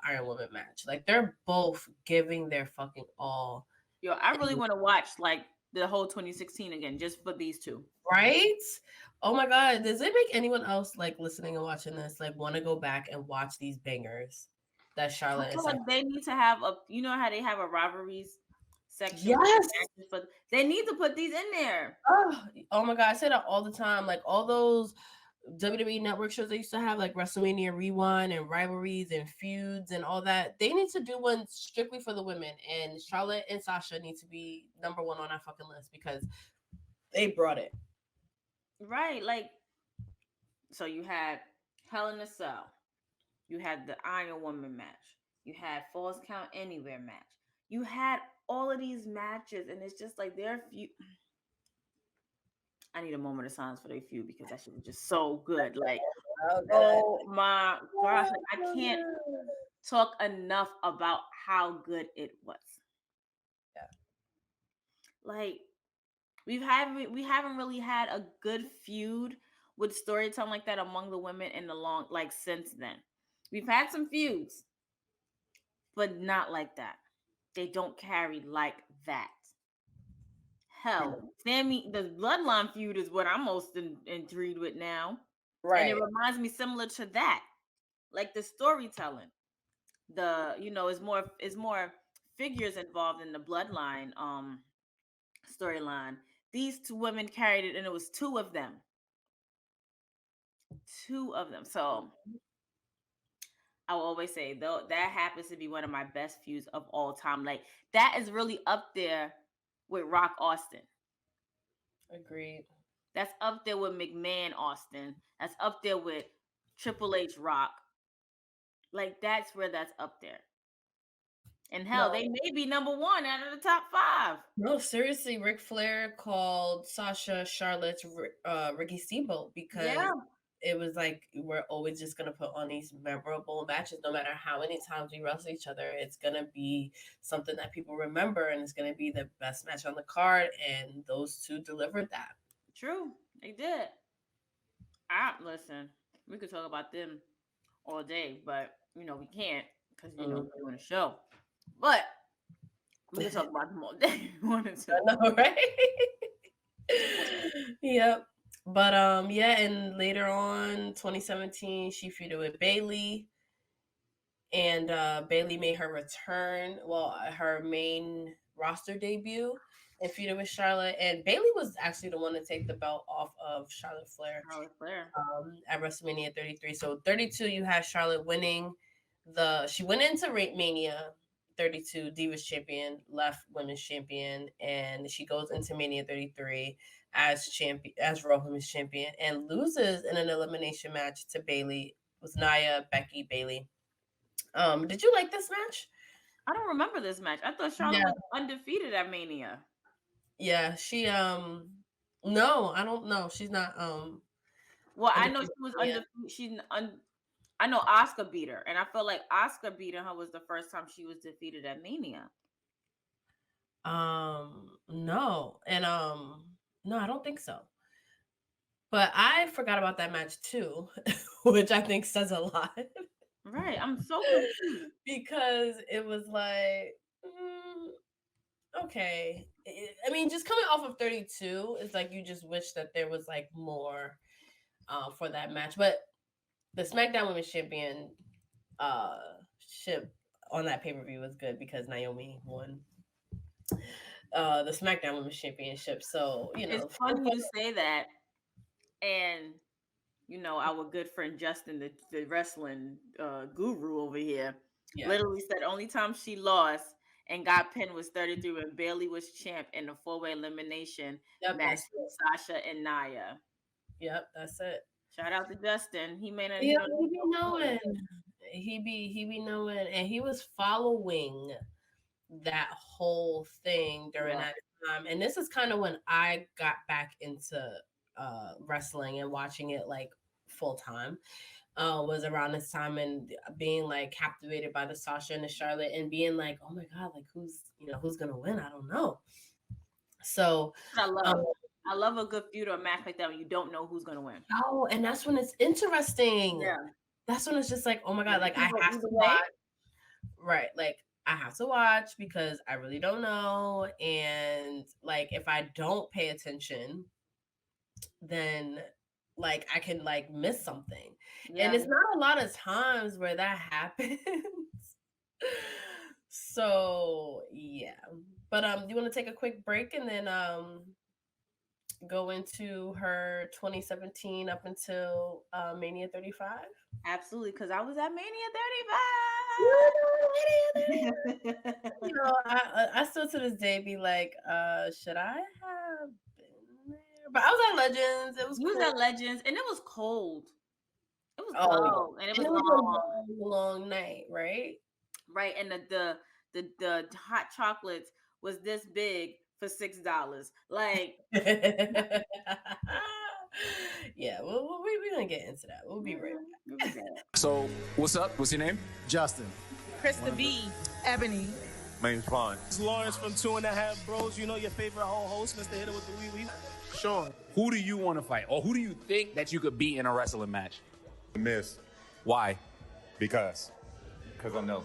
Iron Woman match. Like they're both giving their fucking all. Yo, I really And- want to watch like the whole 2016 again, just for these two. right? Oh my god, does it make anyone else like listening and watching this like want to go back and watch these bangers that I Charlotte and feel Sasha? like they need to have a, you know how they have a rivalries section with the Yes. matches for, they need to put these in there. Oh my god, I say that all the time. Like all those WWE Network shows they used to have, like WrestleMania Rewind and rivalries and feuds and all that. They need to do one strictly for the women, and Charlotte and Sasha need to be number one on that fucking list because they brought it. Right. Like, so you had Hell in a Cell, you had the Iron Woman match, you had Falls Count Anywhere match, you had all of these matches, and it's just like they're few. I need a moment of silence for their feud because that shit was just so good. Like, oh my gosh, like I can't talk enough about how good it was. Yeah. Like we haven't really had a good feud with storytelling like that among the women in the long like since then. We've had some feuds, but not like that. They don't carry like that. Hell, Sammy, the Bloodline feud is what I'm most intrigued with now, and it Right. reminds me similar to that, like the storytelling. The is more figures involved in the Bloodline storyline. These two women carried it, and it was two of them. So I will always say though that happens to be one of my best feuds of all time. Like that is really up there with Rock Austin. Agreed. That's up there with McMahon Austin. That's up there with Triple H Rock. Like that's where that's up there. And hell, No, they may be number one out of the top five. no, seriously, Ric Flair called Sasha Charlotte's Ricky Steamboat because Yeah, it was like we're always just gonna put on these memorable matches, no matter how many times we wrestle each other. It's gonna be something that people remember, and it's gonna be the best match on the card. And those two delivered that. true. They did. I listen. We could talk about them all day, but we can't because Mm. we're doing a show. But we can talk about them all day if we wanted to. I know, right? Yep. But yeah, and later on, 2017, she feuded with Bailey, and Bailey made her return. Well, her main roster debut, and feuded with Charlotte. And Bailey was actually the one to take the belt off of Charlotte Flair Charlotte Flair. at WrestleMania 33. So 32, you had Charlotte winning she went into Mania 32 Divas champion, left women's champion, and she goes into Mania 33 as champion, as Raw Women's champion, and loses in an elimination match to Bailey. It was Nia, Becky, Bailey. Did you like this match? I don't remember this match. I thought Charlotte Yeah. was undefeated at Mania. Yeah, she no, I don't know. She's not Well, I know undefeated she was yet. undefeated. I know Oscar beat her, and I feel like Oscar beating her was the first time she was defeated at Mania. No. And no, I don't think so. But I forgot about that match too, which I think says a lot. Right. I'm so confused. Because it was like, okay. I mean, just coming off of 32, it's like you just wish that there was like more for that match. But the SmackDown Women's Champion ship on that pay-per-view was good because Naomi won the SmackDown Women's Championship. So, It's funny you say that. And our good friend Justin, the wrestling guru over here, literally said only time she lost and got pinned was 33 when Bailey was champ in the 4-way elimination match with Sasha and Nia. Yep, that's it. Shout out to Justin. He may not. Yeah, he be knowing. He be knowing, and he was following that whole thing during that time. And this is kind of when I got back into wrestling and watching it like full time. Was around this time and being like captivated by the Sasha and the Charlotte and being like, oh my god, like who's gonna win? I don't know. So I love a good feud or match like that when you don't know who's gonna win. oh, and that's when it's interesting. Yeah. That's when it's just like, oh my god, like I Either have to way. watch. Right, like I have to watch because I really don't know, and like if I don't pay attention, then like I can like miss something. Yeah. And it's not a lot of times where that happens. So yeah. But you want to take a quick break and then go into her 2017 up until Mania 35? Absolutely, because I was at Mania 35. You know, I still to this day be like, should I have been there? But I was at Legends. It was You was cool. at Legends, and it was cold. It was Oh, cold, and it was long. a long night, right? Right, and the hot chocolates was this big for $6. Like, yeah, we're gonna get into that. We'll be right back. So, what's up? What's your name? Justin. Krista B. Ebony. My name's Vaughn. It's Lawrence from 2.5 Bros. You know your favorite whole host, Mr. Hitter with the wee wee. Sean. Who do you want to fight? Or who do you think that you could beat in a wrestling match? The Miz. Why? Because I know.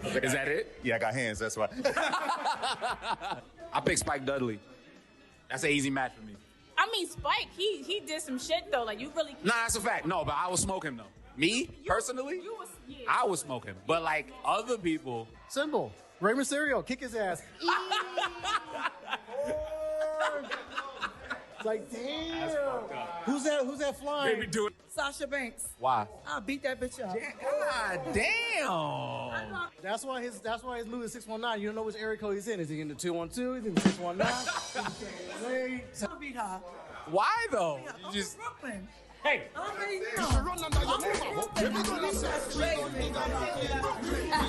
Is that it? Yeah, I got hands, that's why. I pick Spike Dudley. That's an easy match for me. I mean, Spike, he did some shit though. Like you really. Nah, that's a fact. No, but I would smoke him though. Me, personally, I would smoke him. But like other people. Simple. Rey Mysterio, kick his ass. It's like, damn. Who's that flying? Maybe do it. Sasha Banks. Why? I'll beat that bitch up. God damn. That's why his move is 619. You don't know which area code he's in. Is he in the 212? Is he in the 619? Wait. I'll beat her. Why though? I'm You just. from Brooklyn. Hey.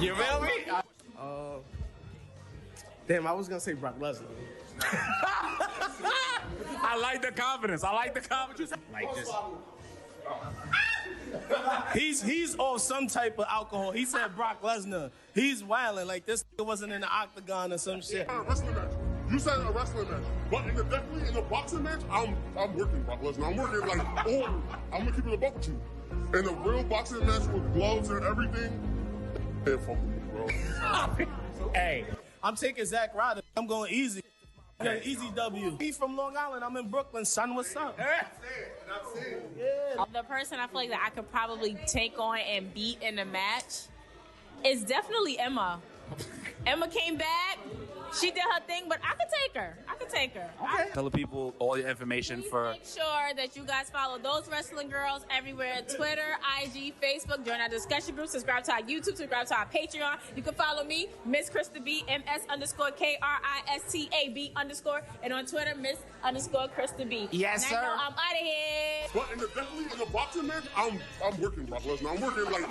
You feel me? Damn, I was gonna say Brock Lesnar. I like the confidence. Like this. He's on some type of alcohol. He said Brock Lesnar. He's wilding like this nigga wasn't in the octagon or some shit. A wrestling match. You said a wrestling match, but definitely in a boxing match, I'm working Brock Lesnar. I'm working like I'm gonna keep it a buck with you. In a real boxing match with gloves and everything, hey, fuck with me, bro. Hey, I'm taking Zack Ryder. I'm going easy. Easy W. He from Long Island. I'm in Brooklyn. Son, what's up? That's it. Yeah. The person I feel like that I could probably take on and beat in a match is definitely Emma. Emma came back. She did her thing, but I could take her. Okay. Tell the people all your information for. Make sure that you guys follow Those Wrestling Girls everywhere. Twitter, IG, Facebook. Join our discussion group. Subscribe to our YouTube. Subscribe to our Patreon. You can follow me, Miss Krista B, MS_KRISTAB_. And on Twitter, Miss_Krista B. Yes, and sir. I know I'm out of here. But definitely in a boxing match, I'm working Brock Lesnar. I'm working like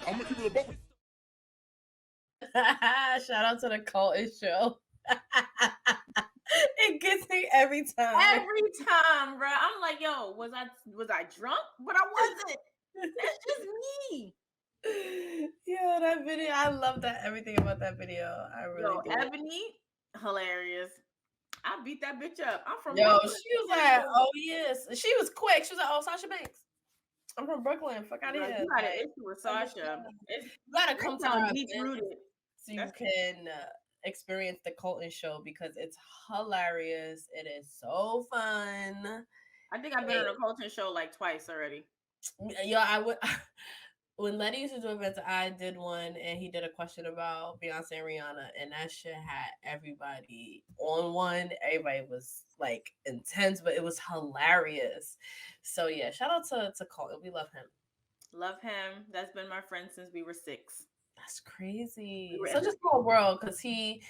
I'm gonna keep it a buck with you. Shout out to the Colton show. It gets me every time. Every time, bro. I'm like, yo, was I drunk? But I wasn't. That's just me. Yeah, that video. I love that. Everything about that video. I really do. Ebony, hilarious. I beat that bitch up. I'm from Yo, Brooklyn. she was like, oh yes. She was quick. She was like, oh, Sasha Banks. I'm from Brooklyn. Fuck out of here. You got an issue with Sasha. You gotta come to our deep rooted. so you can experience the Colton show because it's hilarious. It is so fun. I think I've been on a Colton show like twice already. Yeah, I would. When Letty used to do events, I did one, and he did a question about Beyonce and Rihanna, and that shit had everybody on one. Everybody was like intense, but it was hilarious. So yeah, shout out to Colton. We love him. Love him. That's been my friend since we were 6. That's crazy. Such a small world because he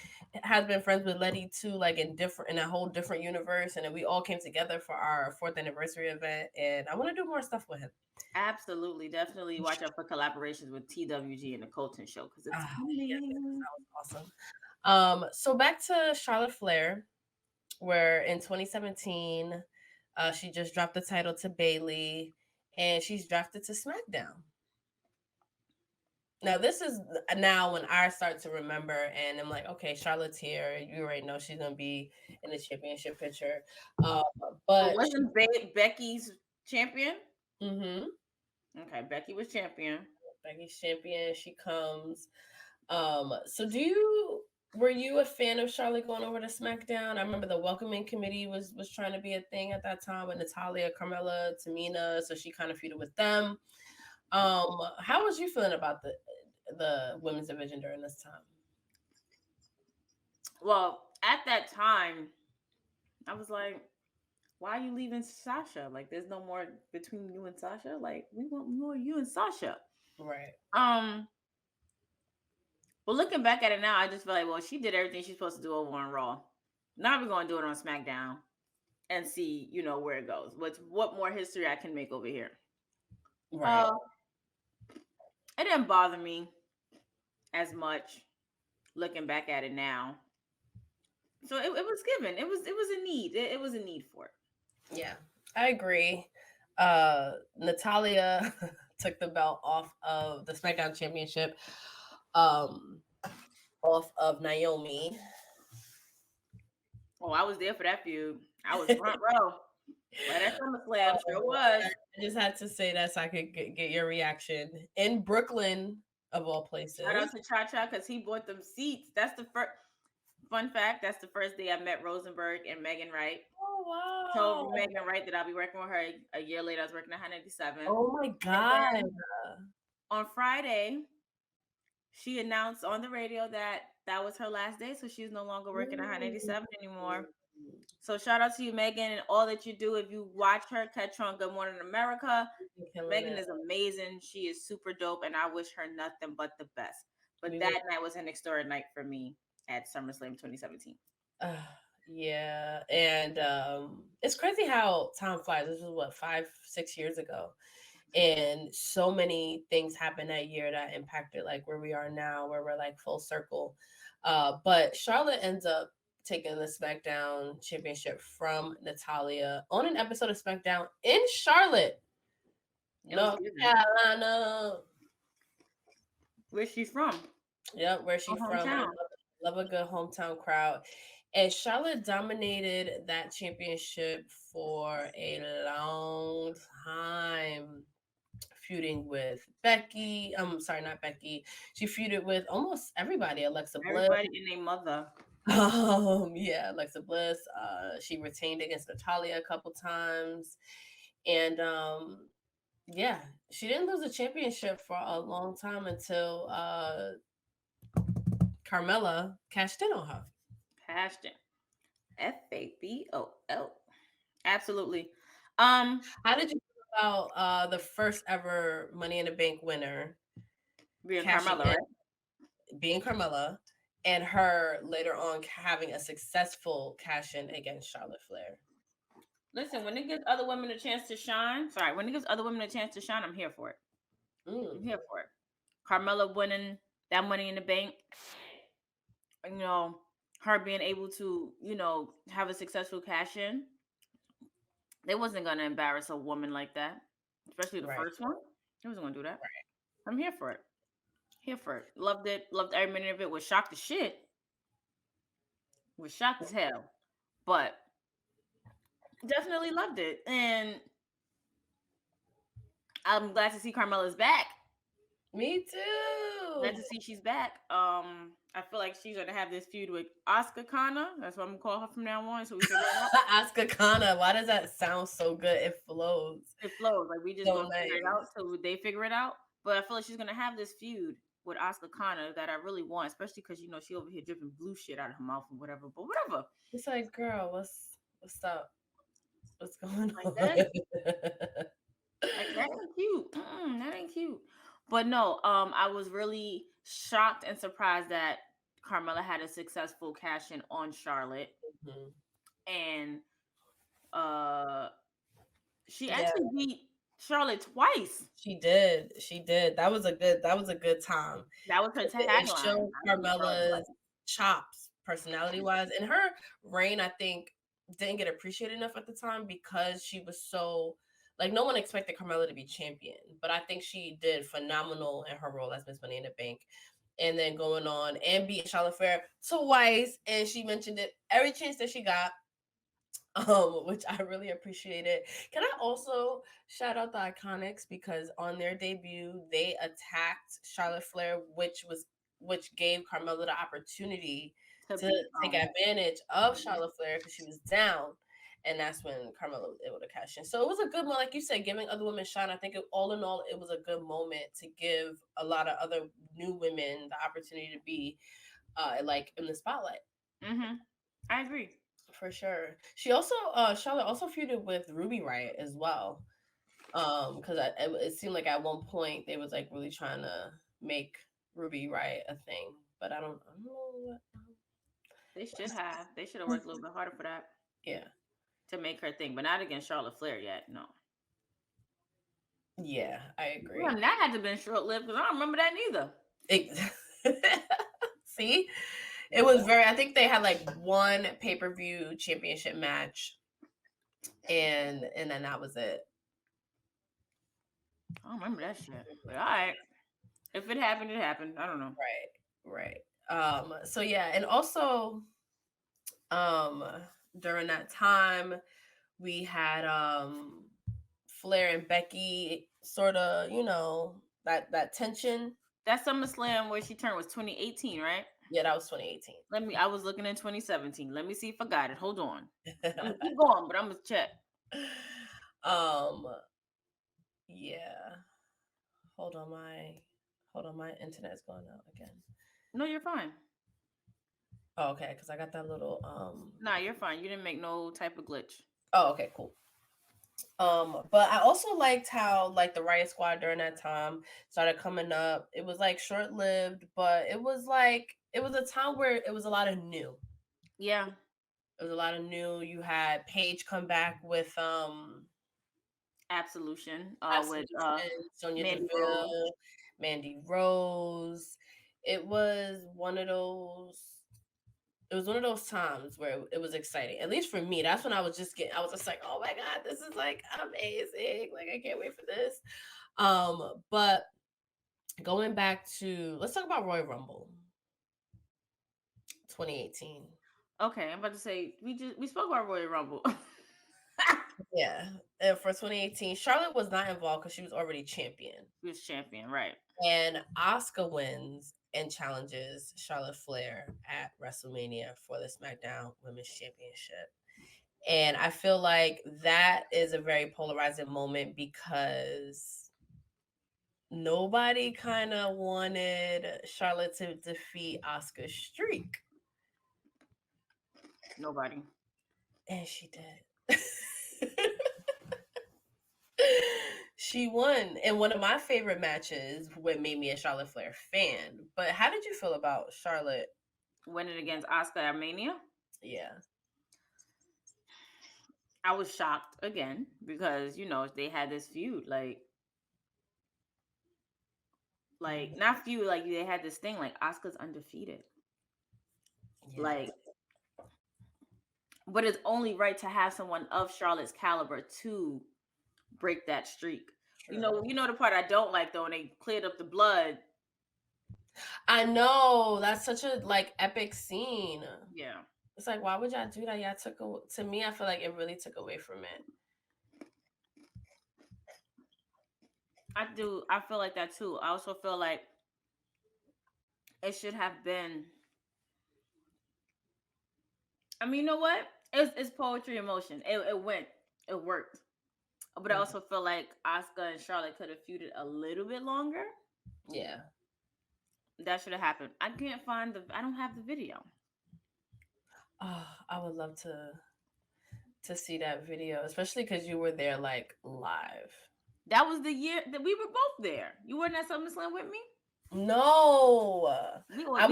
has been friends with Letty too, like in a whole different universe, and then we all came together for our 4th anniversary event. And I want to do more stuff with him. Absolutely, definitely watch out for collaborations with TWG and the Colton show because it's yes, that was awesome. So back to Charlotte Flair, where in 2017, She just dropped the title to Bayley, and she's drafted to SmackDown. Now, this is now when I start to remember, and I'm like, okay, Charlotte's here. You already know she's gonna be in the championship picture. But wasn't Becky's champion? Mm-hmm. Okay, Becky was champion. Becky's champion. She comes. So were you a fan of Charlotte going over to SmackDown? I remember the welcoming committee was trying to be a thing at that time with Natalya, Carmella, Tamina. So she kind of feuded with them. How was you feeling about the women's division during this time? Well, at that time, I was like, why are you leaving Sasha? Like, there's no more between you and Sasha. Like, we want more you and Sasha. Right. Well, looking back at it now, I just feel like, well, she did everything she's supposed to do over on Raw. Now we're going to do it on SmackDown and see, where it goes. What more history I can make over here. Right. It didn't bother me as much looking back at it now. So it was given. It was a need. It was a need for it. Yeah, I agree. Natalya took the belt off of the SmackDown Championship, off of Naomi. Oh, I was there for that feud. I was front row. Right at SummerSlam, sure was. I just had to say that so I could get your reaction in Brooklyn, of all places. Shout out to Cha Cha because he bought them seats. That's the first fun fact. That's the first day I met Rosenberg and Megan Wright. Oh wow! Told Megan Wright that I'll be working with her a year later. I was working at High 97. Oh my god! On Friday, she announced on the radio that was her last day, so she's no longer working at High 97 anymore. So shout out to you, Megan, and all that you do. If you watch her, catch her on Good Morning America. Megan is amazing. She is super dope, and I wish her nothing but the best. But that night was an historic night for me at SummerSlam 2017. Yeah, and it's crazy how time flies. This was 5-6 years ago, and so many things happened that year that impacted like where we are now, where we're like full circle. But Charlotte ends up taking the SmackDown Championship from Natalya on an episode of SmackDown in Charlotte, North Carolina. Where she's from? Yep, where she's from. Love a good hometown crowd. And Charlotte dominated that championship for a long time, feuding with Becky. I'm sorry, not Becky. She feuded with almost everybody. Alexa Bliss. Everybody and their mother. Yeah, Alexa Bliss. She retained against Natalya a couple times. And yeah, she didn't lose the championship for a long time until Carmella cashed in on her. Cashed in. FABOL. Absolutely. How did you feel about the first ever Money in the Bank winner? Being Carmella, right? Being Carmella, and her later on having a successful cash in against Charlotte Flair. Listen, when it gives other women a chance to shine, I'm here for it. I'm here for it. Carmella winning that Money in the Bank, her being able to, have a successful cash in. They wasn't going to embarrass a woman like that, especially the first one. They wasn't going to do that. Right. I'm here for it. Here for it. Loved it. Loved every minute of it. Was shocked as shit. Was shocked as hell. But definitely loved it. And I'm glad to see Carmella's back. Me too. Glad to see she's back. I feel like she's gonna have this feud with Asuka Kana. That's what I'm gonna call her from now on. So we figure it out. Asuka Kana. Why does that sound so good? It flows. It flows. Like we just gonna figure it out. So they figure it out. But I feel like she's gonna have this feud with Asuka Kana that I really want, especially because she over here dripping blue shit out of her mouth or whatever. But whatever. It's like, girl, what's up? What's going on? That ain't cute. That ain't cute. But no, I was really shocked and surprised that Carmella had a successful cash in on Charlotte, and she actually beat Charlotte twice. She did. That was a good time. That was her tagline. It showed Carmella's chops, personality wise, and her reign, I think, didn't get appreciated enough at the time because she was so like no one expected Carmella to be champion, but I think she did phenomenal in her role as Miss Money in the Bank. And then going on and beat Charlotte Flair twice, and she mentioned it every chance that she got, which I really appreciated. Can I also shout out the Iconics because on their debut they attacked Charlotte Flair, which gave Carmella the opportunity to take advantage of Charlotte Flair because she was down. And that's when Carmella was able to cash in. So it was a good one, like you said, giving other women shine. I think all in all, it was a good moment to give a lot of other new women the opportunity to be like in the spotlight. Mm-hmm. I agree. For sure. She also Charlotte also feuded with Ruby Riott as well. Because it seemed like at one point they was like really trying to make Ruby Riott a thing, but I don't know what. They should have. They should have worked a little bit harder for that. Yeah. To make her thing, but not against Charlotte Flair yet. No. Yeah, I agree. Well, that had to have been short lived because I don't remember that neither. See, it was very. I think they had like one pay-per-view championship match, and then that was it. I don't remember that shit. But all right, if it happened, it happened. I don't know. Right. So yeah, and also, during that time, we had Flair and Becky sort of, that tension. That SummerSlam where she turned was 2018, right? Yeah, that was 2018. I was looking in 2017. Let me see if I got it. Hold on. Keep going, but I'm gonna check. Yeah. Hold on, my internet's going out again. No, you're fine. Oh, okay, because I got that little Nah, you're fine. You didn't make no type of glitch. Oh, okay, cool. But I also liked how like the Riot Squad during that time started coming up. It was like short lived, but it was a time where it was a lot of new. Yeah. It was a lot of new. You had Paige come back with Absolution. With Sonya Deville, Mandy Rose. It was one of those times where it was exciting. At least for me, that's when I was just like, oh my God, this is like amazing. Like, I can't wait for this. But going back to, let's talk about Royal Rumble 2018. Okay, I'm about to say, we spoke about Royal Rumble. Yeah. And for 2018, Charlotte was not involved because she was already champion. She was champion, right. And Asuka wins and challenges Charlotte Flair at WrestleMania for the SmackDown Women's Championship. And I feel like that is a very polarizing moment because nobody kind of wanted Charlotte to defeat Asuka's streak. Nobody. And she did. She won in one of my favorite matches, what made me a Charlotte Flair fan. But how did you feel about Charlotte winning against Asuka at Mania? Yeah. I was shocked again because, they had this feud. Like not feud, like they had this thing like Asuka's undefeated. Yeah. Like, but it's only right to have someone of Charlotte's caliber to break that streak. True. You know the part I don't like though, when they cleared up the blood. I know, that's such a epic scene. Yeah, it's like, why would y'all do that? Y'all to me, I feel like it really took away from it. I feel like that too. I also feel like it should have been. I mean, you know what? It's poetry in motion. It worked. But I also feel like Asuka and Charlotte could have feuded a little bit longer. Yeah. That should have happened. I can't find I don't have the video. Oh, I would love to see that video, especially because you were there live. That was the year that we were both there. You weren't at SummerSlam with me? No. I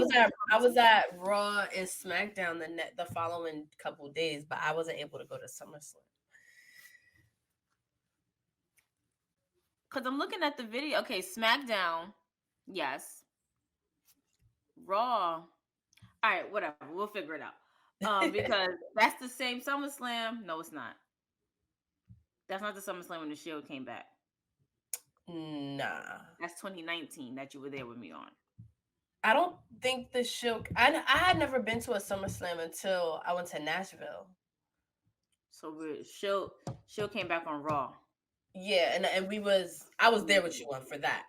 was at Raw and SmackDown the following couple of days, but I wasn't able to go to SummerSlam. Because I'm looking at the video. Okay, SmackDown. Yes. Raw. All right, whatever. We'll figure it out. Because that's the same SummerSlam. No, it's not. That's not the SummerSlam when the Shield came back. Nah. That's 2019 that you were there with me on. I don't think the Shield. I had never been to a SummerSlam until I went to Nashville. So Shield came back on Raw. Yeah, and I was there with you on for that.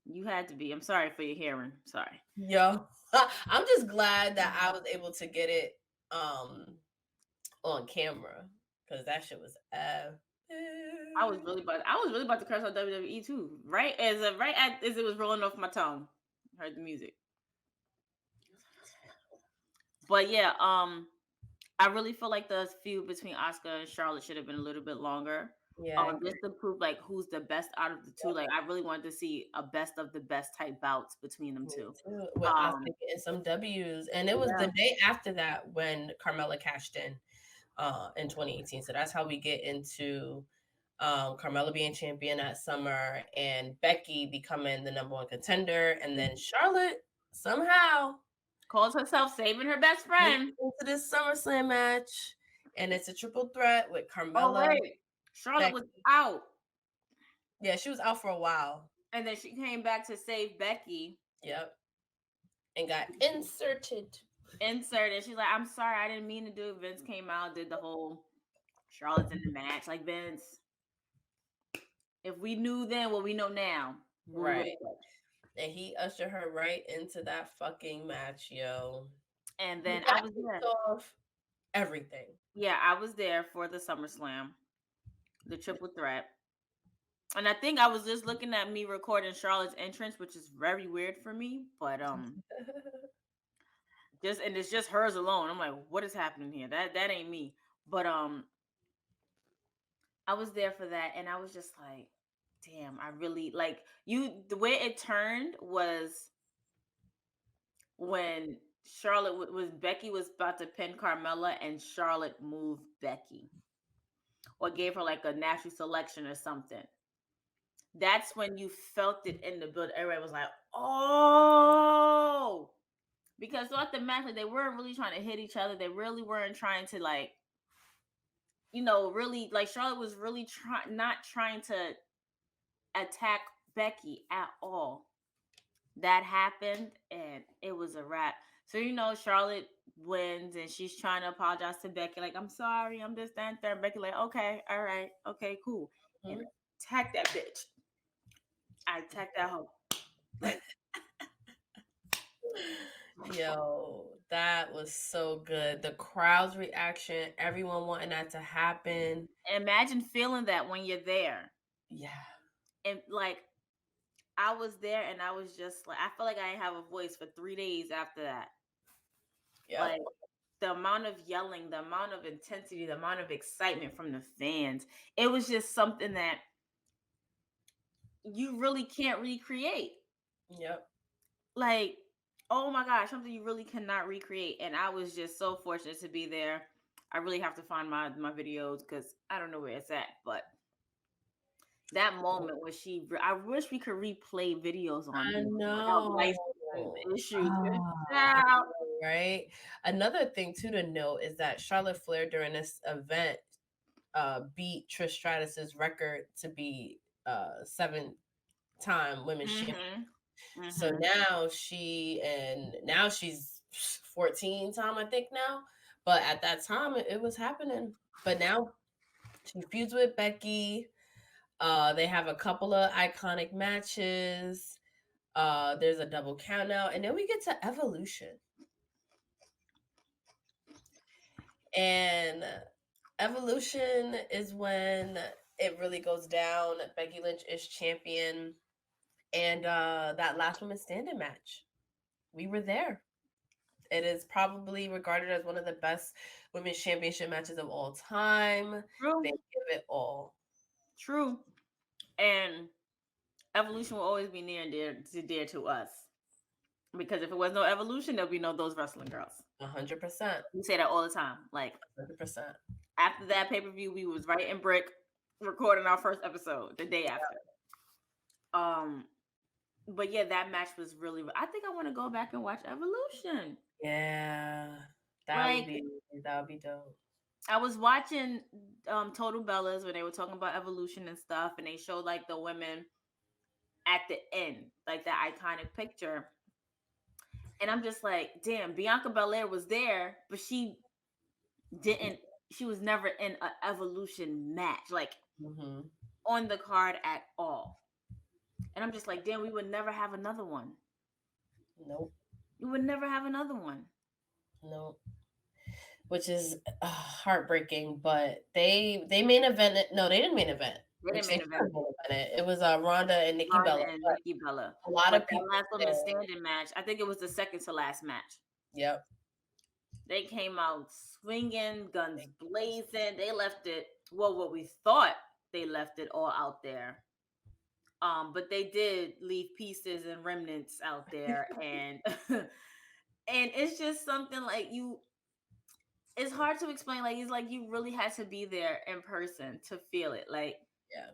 You had to be. I'm sorry for your hearing. Sorry. Yo, I'm just glad that I was able to get it on camera because that shit was. I was really about to curse on WWE too. Right as it was rolling off my tongue, heard the music. But yeah, I really feel like the feud between Asuka and Charlotte should have been a little bit longer. Yeah, just to prove like who's the best out of the two. Like I really wanted to see a best of the best type bouts between them two. With Asuka getting some W's, and it was the day after that when Carmella cashed in 2018. So that's how we get into Carmella being champion at Summer and Becky becoming the number one contender, and then Charlotte somehow calls herself saving her best friend into this SummerSlam match, and it's a triple threat with Carmella. Oh wait, Charlotte was out. Yeah, she was out for a while, and then she came back to save Becky. Yep, and got inserted. And she's like, "I'm sorry, I didn't mean to do it." Vince came out, did the whole Charlotte's in the match. Like Vince, if we knew then what we know now, right? And he ushered her right into that fucking match, yo. And then I was there. Off everything. Yeah, I was there for the SummerSlam, the triple threat. And I think I was just looking at me recording Charlotte's entrance, which is very weird for me. But it's just hers alone. I'm like, what is happening here? That ain't me. But I was there for that, and I was just like, damn, I really like the way it turned was when Becky was about to pin Carmella and Charlotte moved Becky or gave her like a natural selection or something. That's when you felt it in the build. Everybody was like, oh, because throughout the match, like, they weren't really trying to hit each other. They really weren't trying to like, really like Charlotte was really not trying to attack Becky at all. That happened and it was a wrap. So Charlotte wins and she's trying to apologize to Becky, like, I'm sorry, I'm this, that, and third. Becky like, okay, all right, okay, cool. And attack that bitch. I attacked that hoe. Yo, that was so good. The crowd's reaction, everyone wanting that to happen. Imagine feeling that when you're there. Yeah. And like, I was there and I was just like, I felt like I didn't have a voice for 3 days after that. Yeah. Like the amount of yelling, the amount of intensity, the amount of excitement from the fans. It was just something that you really can't recreate. Yep. Like, oh my gosh, something you really cannot recreate. And I was just so fortunate to be there. I really have to find my videos because I don't know where it's at, but that moment when I wish we could replay videos on. I know. Issues. Right. Another thing too to note is that Charlotte Flair during this event beat Trish Stratus's record to be 7-time women's champion. So now she's 14-time, I think now. But at that time it was happening. But now she feuds with Becky. They have a couple of iconic matches. There's a double count out, and then we get to Evolution. And Evolution is when it really goes down. Becky Lynch is champion, and that last woman standing match, we were there. It is probably regarded as one of the best women's championship matches of all time. True. They give it all. True. And Evolution will always be near and dear to us. Because if it was no Evolution, there'll be no Those Wrestling Girls. 100%. We say that all the time. Like 100%. After that pay-per-view, we was right in Brick recording our first episode the day after. But yeah, that match was really. I think I want to go back and watch Evolution. Yeah, Like, that would be dope. I was watching Total Bellas where they were talking about evolution and stuff, and they showed like the women at the end, like that iconic picture. And I'm just like, damn, Bianca Belair was there, but she was never in an evolution match, like on the card at all. And I'm just like, damn, we would never have another one. Nope. We would never have another one. Nope. Which is heartbreaking, but they main evented. No, they didn't main event. They didn't main event. It was Ronda and Nikki Bella. A lot of people. Last women's standing match. I think it was the second to last match. Yep. They came out swinging, guns blazing. They left it. Well, what we thought they left it all out there. But they did leave pieces and remnants out there, and and it's just something like it's hard to explain. Like, it's like you really had to be there in person to feel it. Like,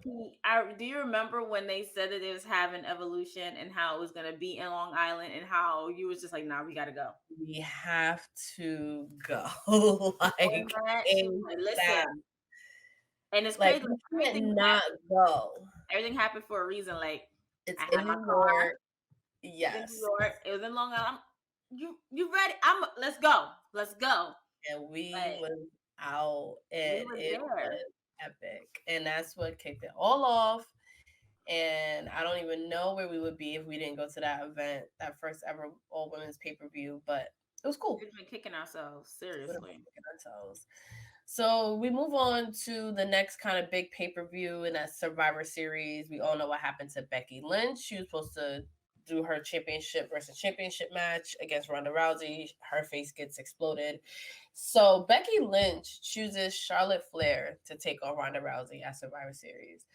do you remember when they said that it was having evolution and how it was going to be in Long Island and how you was just like, nah, we got to go. We have to go. Listen. And it's like, crazy. We can't not go. Everything happened for a reason. Like, it's I had my car. Yes. It was in New York. It was in Long Island. You ready? Let's go. Let's go. And we was out, and it was epic. And that's what kicked it all off. And I don't even know where we would be if we didn't go to that event, that first ever all women's pay-per-view. But it was cool. We've been kicking ourselves, seriously. So we move on to the next kind of big pay-per-view, and that's Survivor Series. We all know what happened to Becky Lynch. She was supposed to do her championship versus championship match against Ronda Rousey. Her face gets exploded. So Becky Lynch chooses Charlotte Flair to take on Ronda Rousey at Survivor Series.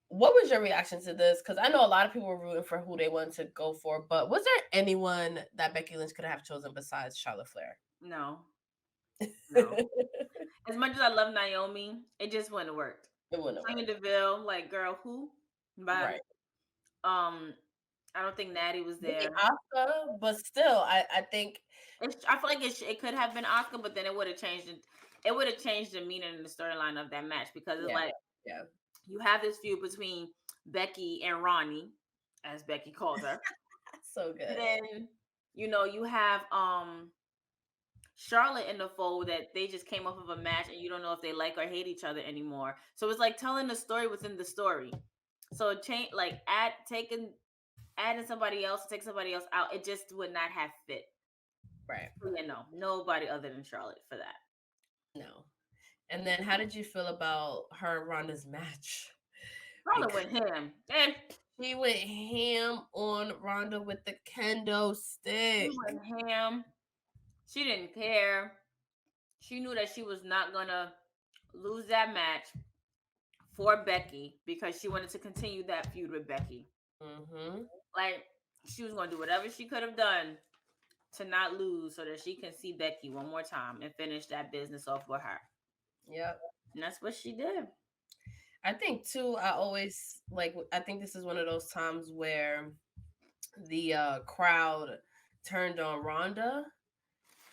What was your reaction to this? Because I know a lot of people were rooting for who they wanted to go for, but was there anyone that Becky Lynch could have chosen besides Charlotte Flair? No. As much as I love Naomi, it just wouldn't have worked. It wouldn't have worked. Deville, like, girl, who? But, I don't think Natty was there. Asuka, but still, I think I feel like it could have been Asuka, but then it would have changed it. It would have changed the meaning and the storyline of that match, because it's you have this feud between Becky and Ronnie, as Becky calls her. So good. And then you have Charlotte in the fold that they just came off of a match, and you don't know if they like or hate each other anymore. So it's like telling the story within the story. So change, like, adding somebody else, take somebody else out, it just would not have fit. Right. No, nobody other than Charlotte for that. No. And then how did you feel about her Ronda's match? Ronda went ham. She went ham on Ronda with the kendo stick. She went ham. She didn't care. She knew that she was not gonna lose that match for Becky because she wanted to continue that feud with Becky. Like, she was gonna do whatever she could have done to not lose so that she can see Becky one more time and finish that business off with her. Yep. And that's what she did. I think too, I think this is one of those times where the crowd turned on Ronda,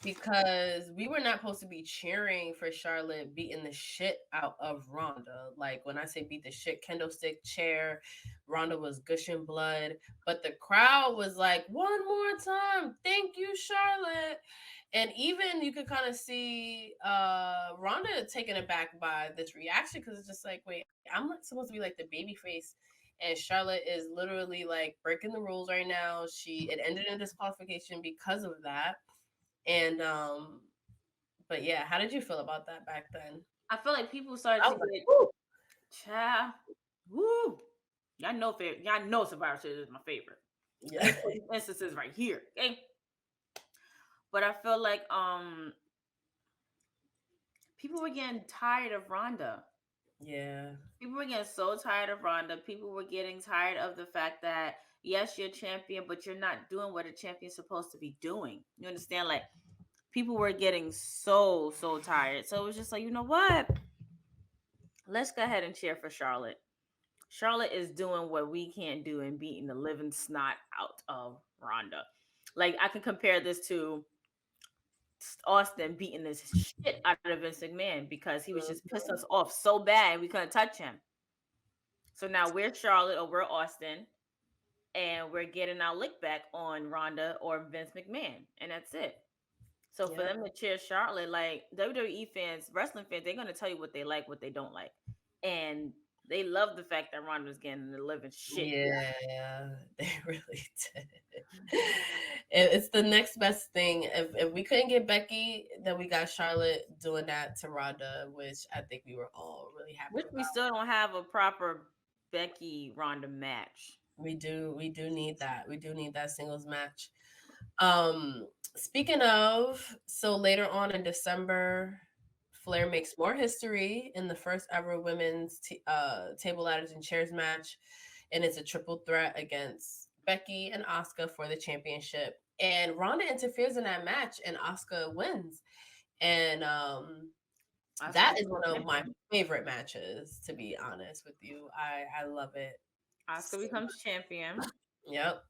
because we were not supposed to be cheering for Charlotte beating the shit out of Ronda. Like, when I say beat the shit, kendo stick, chair, Ronda was gushing blood. But the crowd was like, one more time. Thank you, Charlotte. And even you could kind of see Ronda taken aback by this reaction, because it's just like, wait, I'm not supposed to be like the baby face, and Charlotte is literally like breaking the rules right now. It ended in disqualification because of that. And but yeah, how did you feel about that back then? I feel like people started to get child. Woo! Y'all know Survivor Series is my favorite. Yeah. Instances right here. Okay. But I feel like people were getting tired of Ronda. Yeah. People were getting so tired of Ronda. People were getting tired of the fact that, yes, you're champion, but you're not doing what a champion's supposed to be doing. You understand? Like, people were getting so tired. So it was just like, you know what? Let's go ahead and cheer for Charlotte. Charlotte is doing what we can't do and beating the living snot out of Ronda. Like, I can compare this to Austin beating the shit out of Vince McMahon because he was just pissed us off so bad we couldn't touch him. So now we're Charlotte or we're Austin, and we're getting our lick back on Ronda or Vince McMahon, and that's it. So for them to cheer Charlotte, like WWE fans, wrestling fans, they're gonna tell you what they like, what they don't like, and they love the fact that Ronda's getting the living shit. Yeah, they really did. It's the next best thing. If we couldn't get Becky, then we got Charlotte doing that to Ronda, which I think we were all really happy Which about. we still don't have a proper Becky Ronda match. We do need that. We do need that singles match. Speaking of, so later on in December, Flair makes more history in the first ever women's table ladders and chairs match, and it's a triple threat against Becky and Asuka for the championship. And Ronda interferes in that match, and Asuka wins. And that is one of my favorite matches, to be honest with you. I love it. Asuka becomes champion. Yep.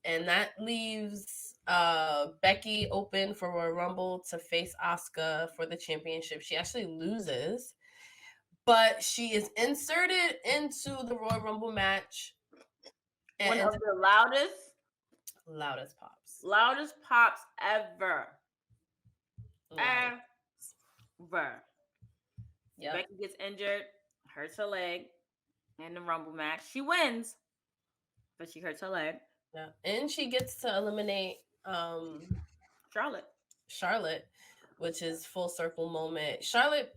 And that leaves Becky open for Royal Rumble to face Asuka for the championship. She actually loses, but she is inserted into the Royal Rumble match. One of the loudest pops ever. Ever. Yep. Becky gets injured, hurts her leg in the Rumble match. She wins, but she hurts her leg. Yeah, and she gets to eliminate Charlotte, which is full circle moment. Charlotte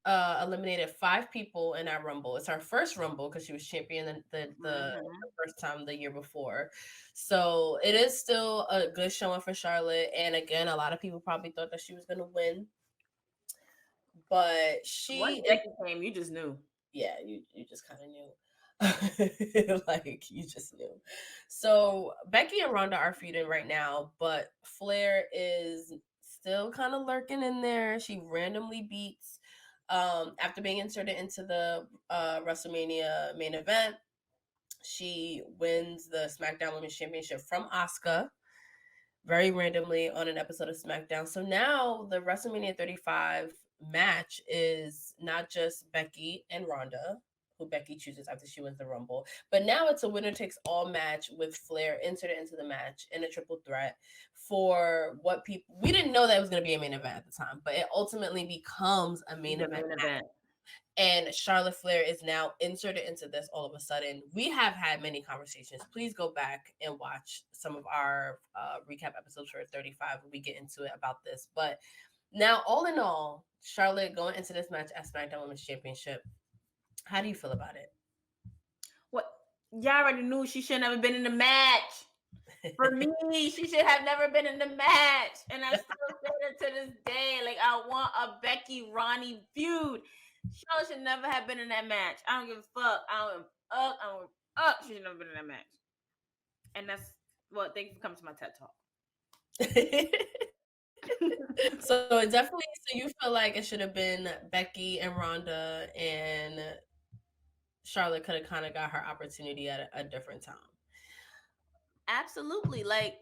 eliminated 5 people in that Rumble. It's her first Rumble because she was champion the first time the year before. So it is still a good showing for Charlotte. And again, a lot of people probably thought that she was going to win. But once Becky came, you just knew. Yeah, you just kind of knew. Like, you just knew. So Becky and Ronda are feuding right now, but Flair is still kind of lurking in there. She randomly beats after being inserted into the WrestleMania main event. She wins the SmackDown Women's Championship from Asuka very randomly on an episode of SmackDown. So now the WrestleMania 35 match is not just Becky and Ronda, who Becky chooses after she wins the Rumble, but now it's a winner takes all match with Flair inserted into the match in a triple threat for what people, we didn't know that it was going to be a main event at the time, but it ultimately becomes a main event. And Charlotte Flair is now inserted into this all of a sudden. We have had many conversations. Please go back and watch some of our recap episodes for 35 when we get into it about this. But now, all in all, Charlotte going into this match at SmackDown Women's Championship, how do you feel about it? What? Y'all already knew she shouldn't have been in the match. For me, she should have never been in the match. And I still say that to this day. Like, I want a Becky Ronnie feud. Charlotte should never have been in that match. I don't give a fuck. I don't give a fuck. She should never been in that match. And that's, well, thank you for coming to my TED Talk. So it definitely, so you feel like it should have been Becky and Ronda, and Charlotte could have kind of got her opportunity at a different time. Absolutely. Like,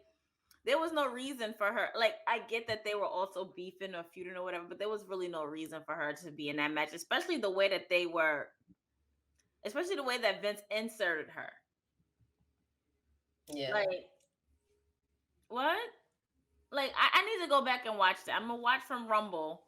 there was no reason for her. Like, I get that they were also beefing or feuding or whatever, but there was really no reason for her to be in that match, especially the way that they were, especially the way that Vince inserted her. Yeah. Like, what? Like, I need to go back and watch that. I'm gonna watch from Rumble.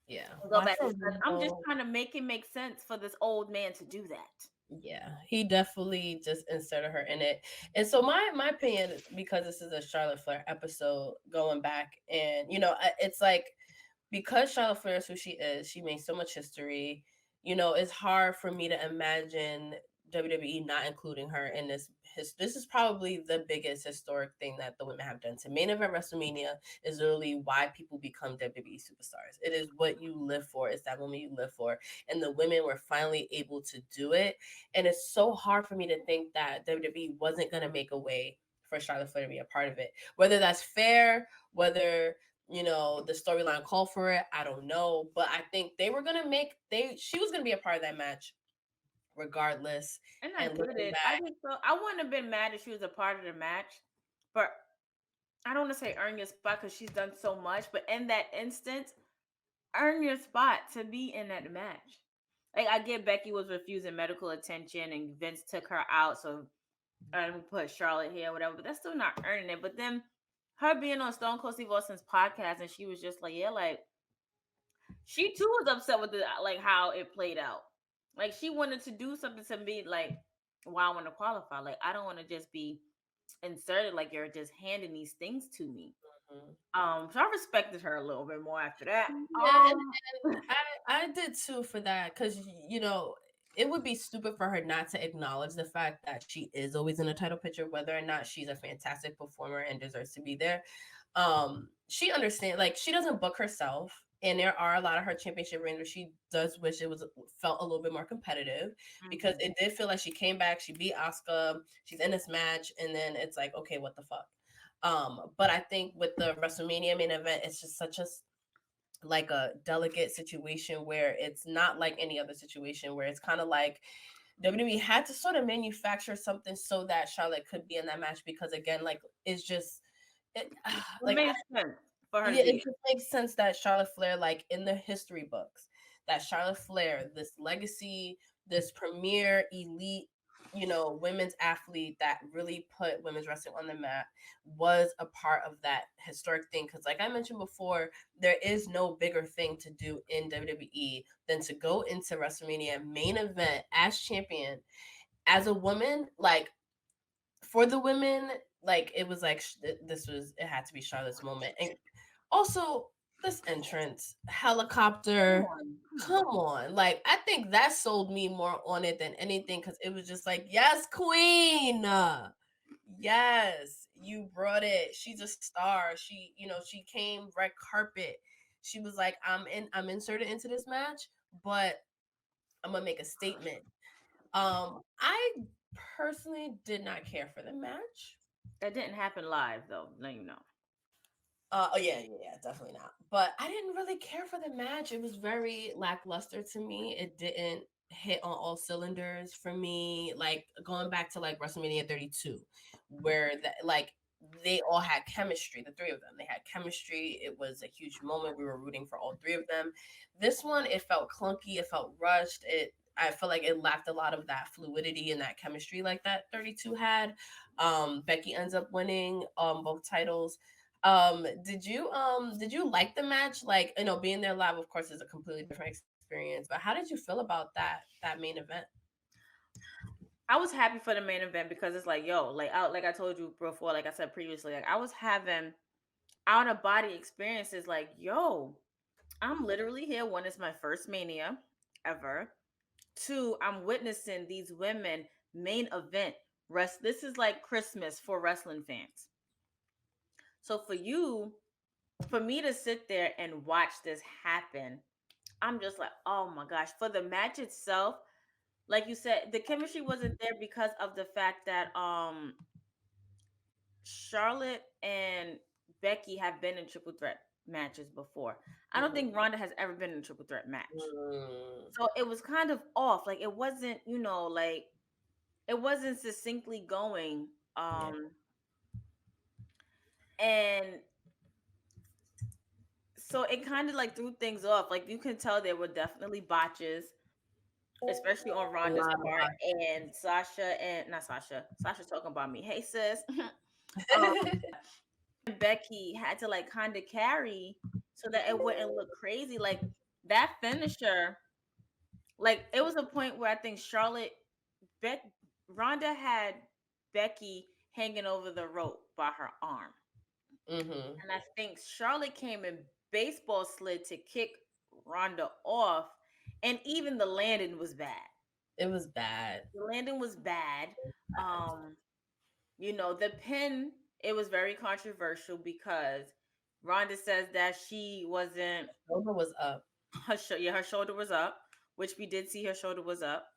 Yeah. Go back. I'm just trying to make it make sense for this old man to do that. Yeah, he definitely just inserted her in it. And so my opinion, because this is a Charlotte Flair episode, going back, and you know, it's like, because Charlotte Flair is who she is, she made so much history. You know, it's hard for me to imagine WWE not including her in this. This is probably the biggest historic thing that the women have done. To main event WrestleMania is literally why people become WWE superstars. It is what you live for. It's that woman you live for. And the women were finally able to do it. And it's so hard for me to think that WWE wasn't going to make a way for Charlotte Flair to be a part of it. Whether that's fair, whether, you know, the storyline called for it, I don't know. But I think they were going to she was going to be a part of that match regardless. And I get it. I wouldn't have been mad if she was a part of the match, but I don't want to say earn your spot because she's done so much, but in that instance, earn your spot to be in that match. Like I get Becky was refusing medical attention and Vince took her out, so we put Charlotte here, whatever. But that's still not earning it. But then her being on Stone Cold Steve Austin's podcast, and she was just like, yeah, like she too was upset with the like how it played out. Like she wanted to do something to be like, well, I want to qualify. Like I don't want to just be inserted. Like you're just handing these things to me. So I respected her a little bit more after that. Yeah, and I did too for that because you know it would be stupid for her not to acknowledge the fact that she is always in a title picture, whether or not she's a fantastic performer and deserves to be there. She understands, like she doesn't book herself, and there are a lot of her championship reigns where she does wish it was felt a little bit more competitive because it did feel like she came back, she beat Asuka, she's in this match, and then it's like, okay, what the fuck. But I think with the WrestleMania main event, it's just such a like a delicate situation where it's not like any other situation where it's kind of like WWE had to sort of manufacture something so that Charlotte could be in that match because again, like it's just like makes sense for her. Yeah, it just makes sense that Charlotte Flair, like in the history books, that Charlotte Flair, this legacy, this premier elite, you know, women's athlete that really put women's wrestling on the map was a part of that historic thing. Because, like I mentioned before, there is no bigger thing to do in WWE than to go into WrestleMania main event as champion, as a woman, like for the women, like it was like it had to be Charlotte's moment. And also this entrance helicopter, come on, like I think that sold me more on it than anything because it was just like, yes, queen, yes, you brought it. She's a star. She, you know, she came red carpet. She was like, I'm inserted into this match, but I'm gonna make a statement. I personally did not care for the match. That didn't happen live though. No, you know. Oh yeah, definitely not. But I didn't really care for the match. It was very lackluster to me. It didn't hit on all cylinders for me. Like going back to like WrestleMania 32, where like they all had chemistry. The three of them, they had chemistry. It was a huge moment. We were rooting for all three of them. This one, it felt clunky. It felt rushed. I feel like it lacked a lot of that fluidity and that chemistry like that 32 had. Becky ends up winning both titles. Did you like the match? Like, you know, being there live, of course, is a completely different experience. But how did you feel about that main event? I was happy for the main event because it's like, yo, like I told you before, like I said previously, like I was having out of body experiences. Like, yo, I'm literally here. One, it's my first Mania ever. Two, I'm witnessing these women main event rest. This is like Christmas for wrestling fans. So for me to sit there and watch this happen, I'm just like, oh my gosh. For the match itself, like you said, the chemistry wasn't there because of the fact that Charlotte and Becky have been in triple threat matches before. I don't think Ronda has ever been in a triple threat match. So it was kind of off. Like it wasn't, you know, like it wasn't succinctly going. And so it kind of like threw things off. Like you can tell there were definitely botches, especially on Ronda's part. And Sasha's talking about me. Hey sis. Becky had to like kind of carry so that it wouldn't look crazy. Like that finisher, like it was a point where I think Ronda had Becky hanging over the rope by her arm. And I think Charlotte came and baseball slid to kick Ronda off, and even the landing was bad. It was bad. The landing was bad. You know, the pin, it was very controversial because Ronda says that she wasn't. Shoulder was up. Her shoulder was up, which we did see her shoulder was up.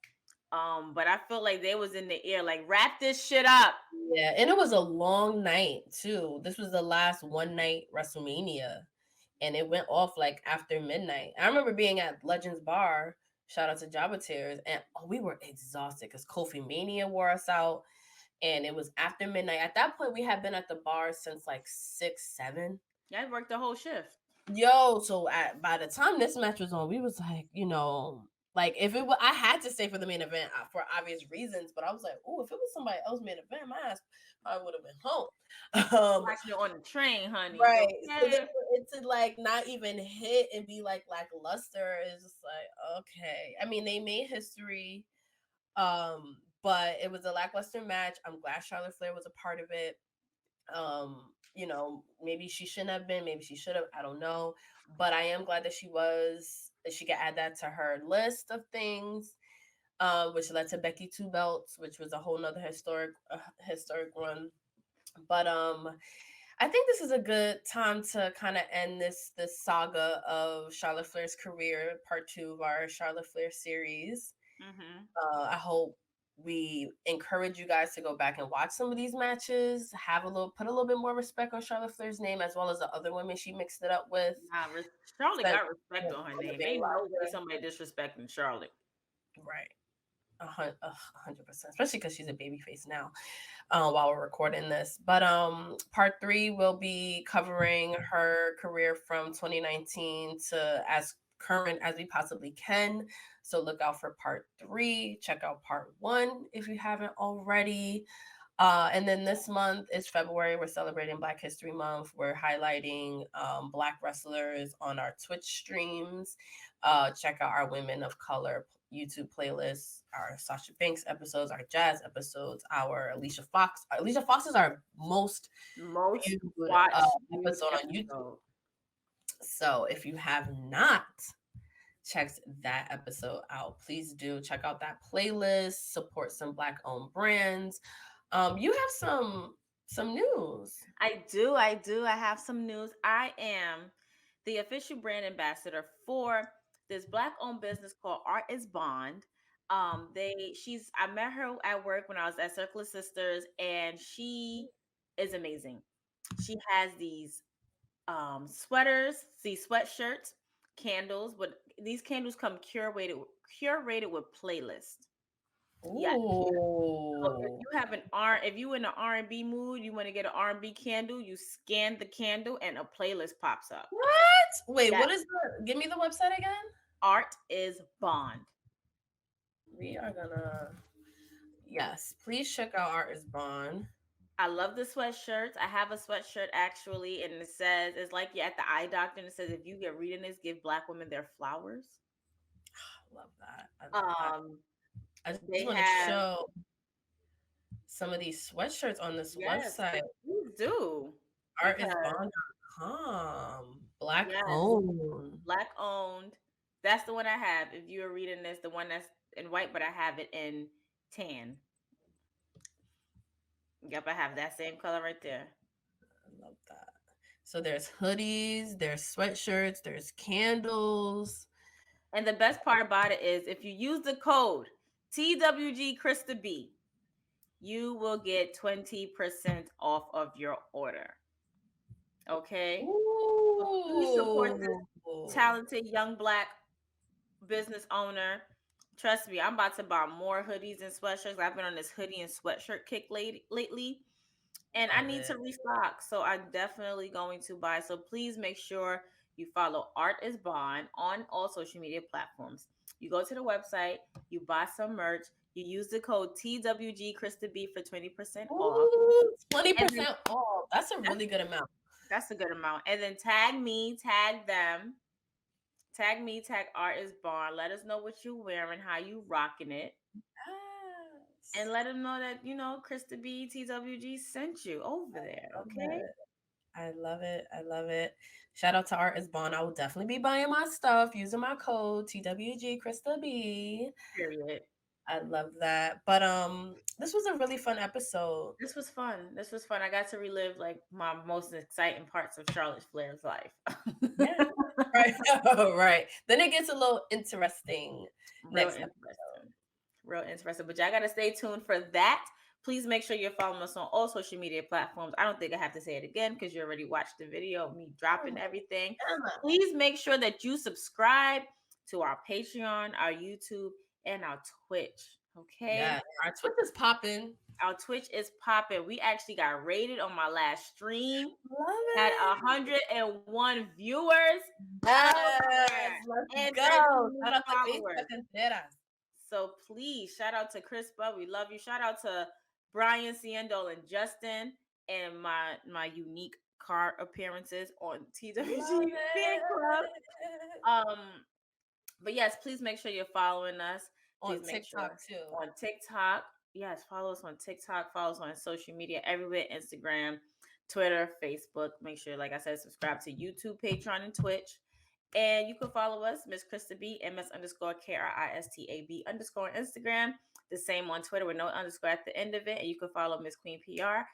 But I felt like they was in the air, like wrap this shit up. Yeah, and it was a long night too. This was the last one night WrestleMania, and it went off like after midnight. I remember being at Legends Bar. Shout out to Jabba Tears, and we were exhausted because Kofi Mania wore us out. and it was after midnight. At that point, we had been at the bar since like 6, 7. Yeah, I worked the whole shift. Yo, so by the time this match was on, we was like, like if it was, I had to stay for the main event for obvious reasons, but I was like, oh, if it was somebody else main event, my ass probably would have been home. Watching it on the train, honey. Right. Okay. So then for it to like not even hit and be like lackluster is just like, okay. I mean, they made history, but it was a lackluster match. I'm glad Charlotte Flair was a part of it. Maybe she shouldn't have been, maybe she should have, I don't know, but I am glad that she could add that to her list of things, which led to Becky 2 belts, which was a whole nother historic run. But I think this is a good time to kind of end this saga of Charlotte Flair's career, part 2 of our Charlotte Flair series. I hope we encourage you guys to go back and watch some of these matches, put a little bit more respect on Charlotte Flair's name, as well as the other women she mixed it up with. Charlotte got respect on her name. Ain't no way somebody disrespecting Charlotte. Right. 100%, especially because she's a babyface now, while we're recording this. But part 3 will be covering her career from 2019 to as current as we possibly can. So look out for part 3. Check out part 1 if you haven't already. And then this month is February. We're celebrating Black History Month. We're highlighting Black wrestlers on our Twitch streams. Check out our Women of Color YouTube playlists, our Sasha Banks episodes, our Jazz episodes, our Alicia Fox. Alicia Fox is our most viewed episode on YouTube. So if you have not checked that episode out, please do check out that playlist, support some Black-owned brands. You have some news. I do. I have some news. I am the official brand ambassador for this Black-owned business called Art is Bond. I met her at work when I was at Circle of Sisters, and she is amazing. She has these sweaters, these sweatshirts, candles, but these candles come curated with playlists. Yes. So if you in an R&B mood, you want to get an R&B candle, you scan the candle and a playlist pops up. What? Wait, yes. What is give me the website again? Art is Bond. We are gonna, yes, please check out Art is Bond. I love the sweatshirts. I have a sweatshirt actually, and it says, it's like you're at the eye doctor, and it says, if you get reading this, give Black women their flowers. Love that. I just want to show some of these sweatshirts on this website. Please do. Artisbond.com. Black owned. Black owned. That's the one I have. If you are reading this, the one that's in white, but I have it in tan. Yep, I have that same color right there. I love that. So there's hoodies, there's sweatshirts, there's candles. And the best part about it is if you use the code TWG Krista B, you will get 20% off of your order. Okay? So please support this talented young Black business owner. Trust me, I'm about to buy more hoodies and sweatshirts. I've been on this hoodie and sweatshirt kick lately, and I need to restock. So I'm definitely going to buy. So please make sure you follow Art is Bond on all social media platforms. You go to the website, you buy some merch, you use the code TWG Krista B for 20% off. 20% off. That's a really good amount. That's a good amount. And then tag me, tag them. Tag me, tag Art is Bond. Let us know what you're wearing, how you rocking it. Yes. And let them know that, Krista B, TWG sent you over there. Okay. I love it. I love it. Shout out to Art is Bond. I will definitely be buying my stuff using my code TWG Krista B. Period. I love that. But this was a really fun episode. This was fun. I got to relive like my most exciting parts of Charlotte Flair's life. Yeah. Right. Right. Then it gets a little interesting. Real interesting. But y'all gotta stay tuned for that. Please make sure you're following us on all social media platforms. I don't think I have to say it again because you already watched the video of me dropping everything. Please make sure that you subscribe to our Patreon, our YouTube, and our Twitch. Okay. Yeah, our Twitch is popping. Our Twitch is popping. We actually got rated on my last stream. Love Had it. 101 viewers. Yes, let's and go. 13 Shout out to followers. CRISPA CONTRERAS. So please, shout out to CRISPA. We love you. Shout out to Brian Ciendol and Justin and my unique car appearances on TWG Fan Club. But yes, please make sure you're following us. Please On make TikTok sure, too. On TikTok. Yes, follow us on TikTok. Follow us on social media everywhere. Instagram, Twitter, Facebook. Make sure, like I said, subscribe to YouTube, Patreon, and Twitch. And you can follow us, Miss Krista B, MS_KRISTAB_ on Instagram. The same on Twitter with no underscore at the end of it. And you can follow Miss Queen PR,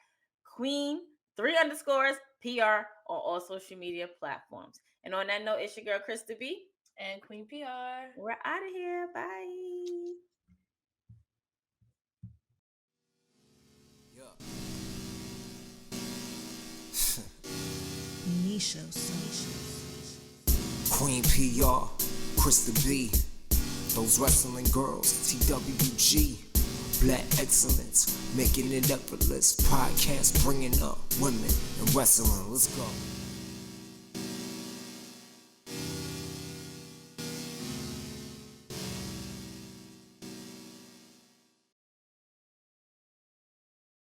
Queen 3_ PR on all social media platforms. And on that note, it's your girl Krista B and Queen PR. We're out of here. Bye. Queen PR, Krista B, those wrestling girls, TWG, Black Excellence, making it effortless, podcast bringing up women and wrestling. Let's go.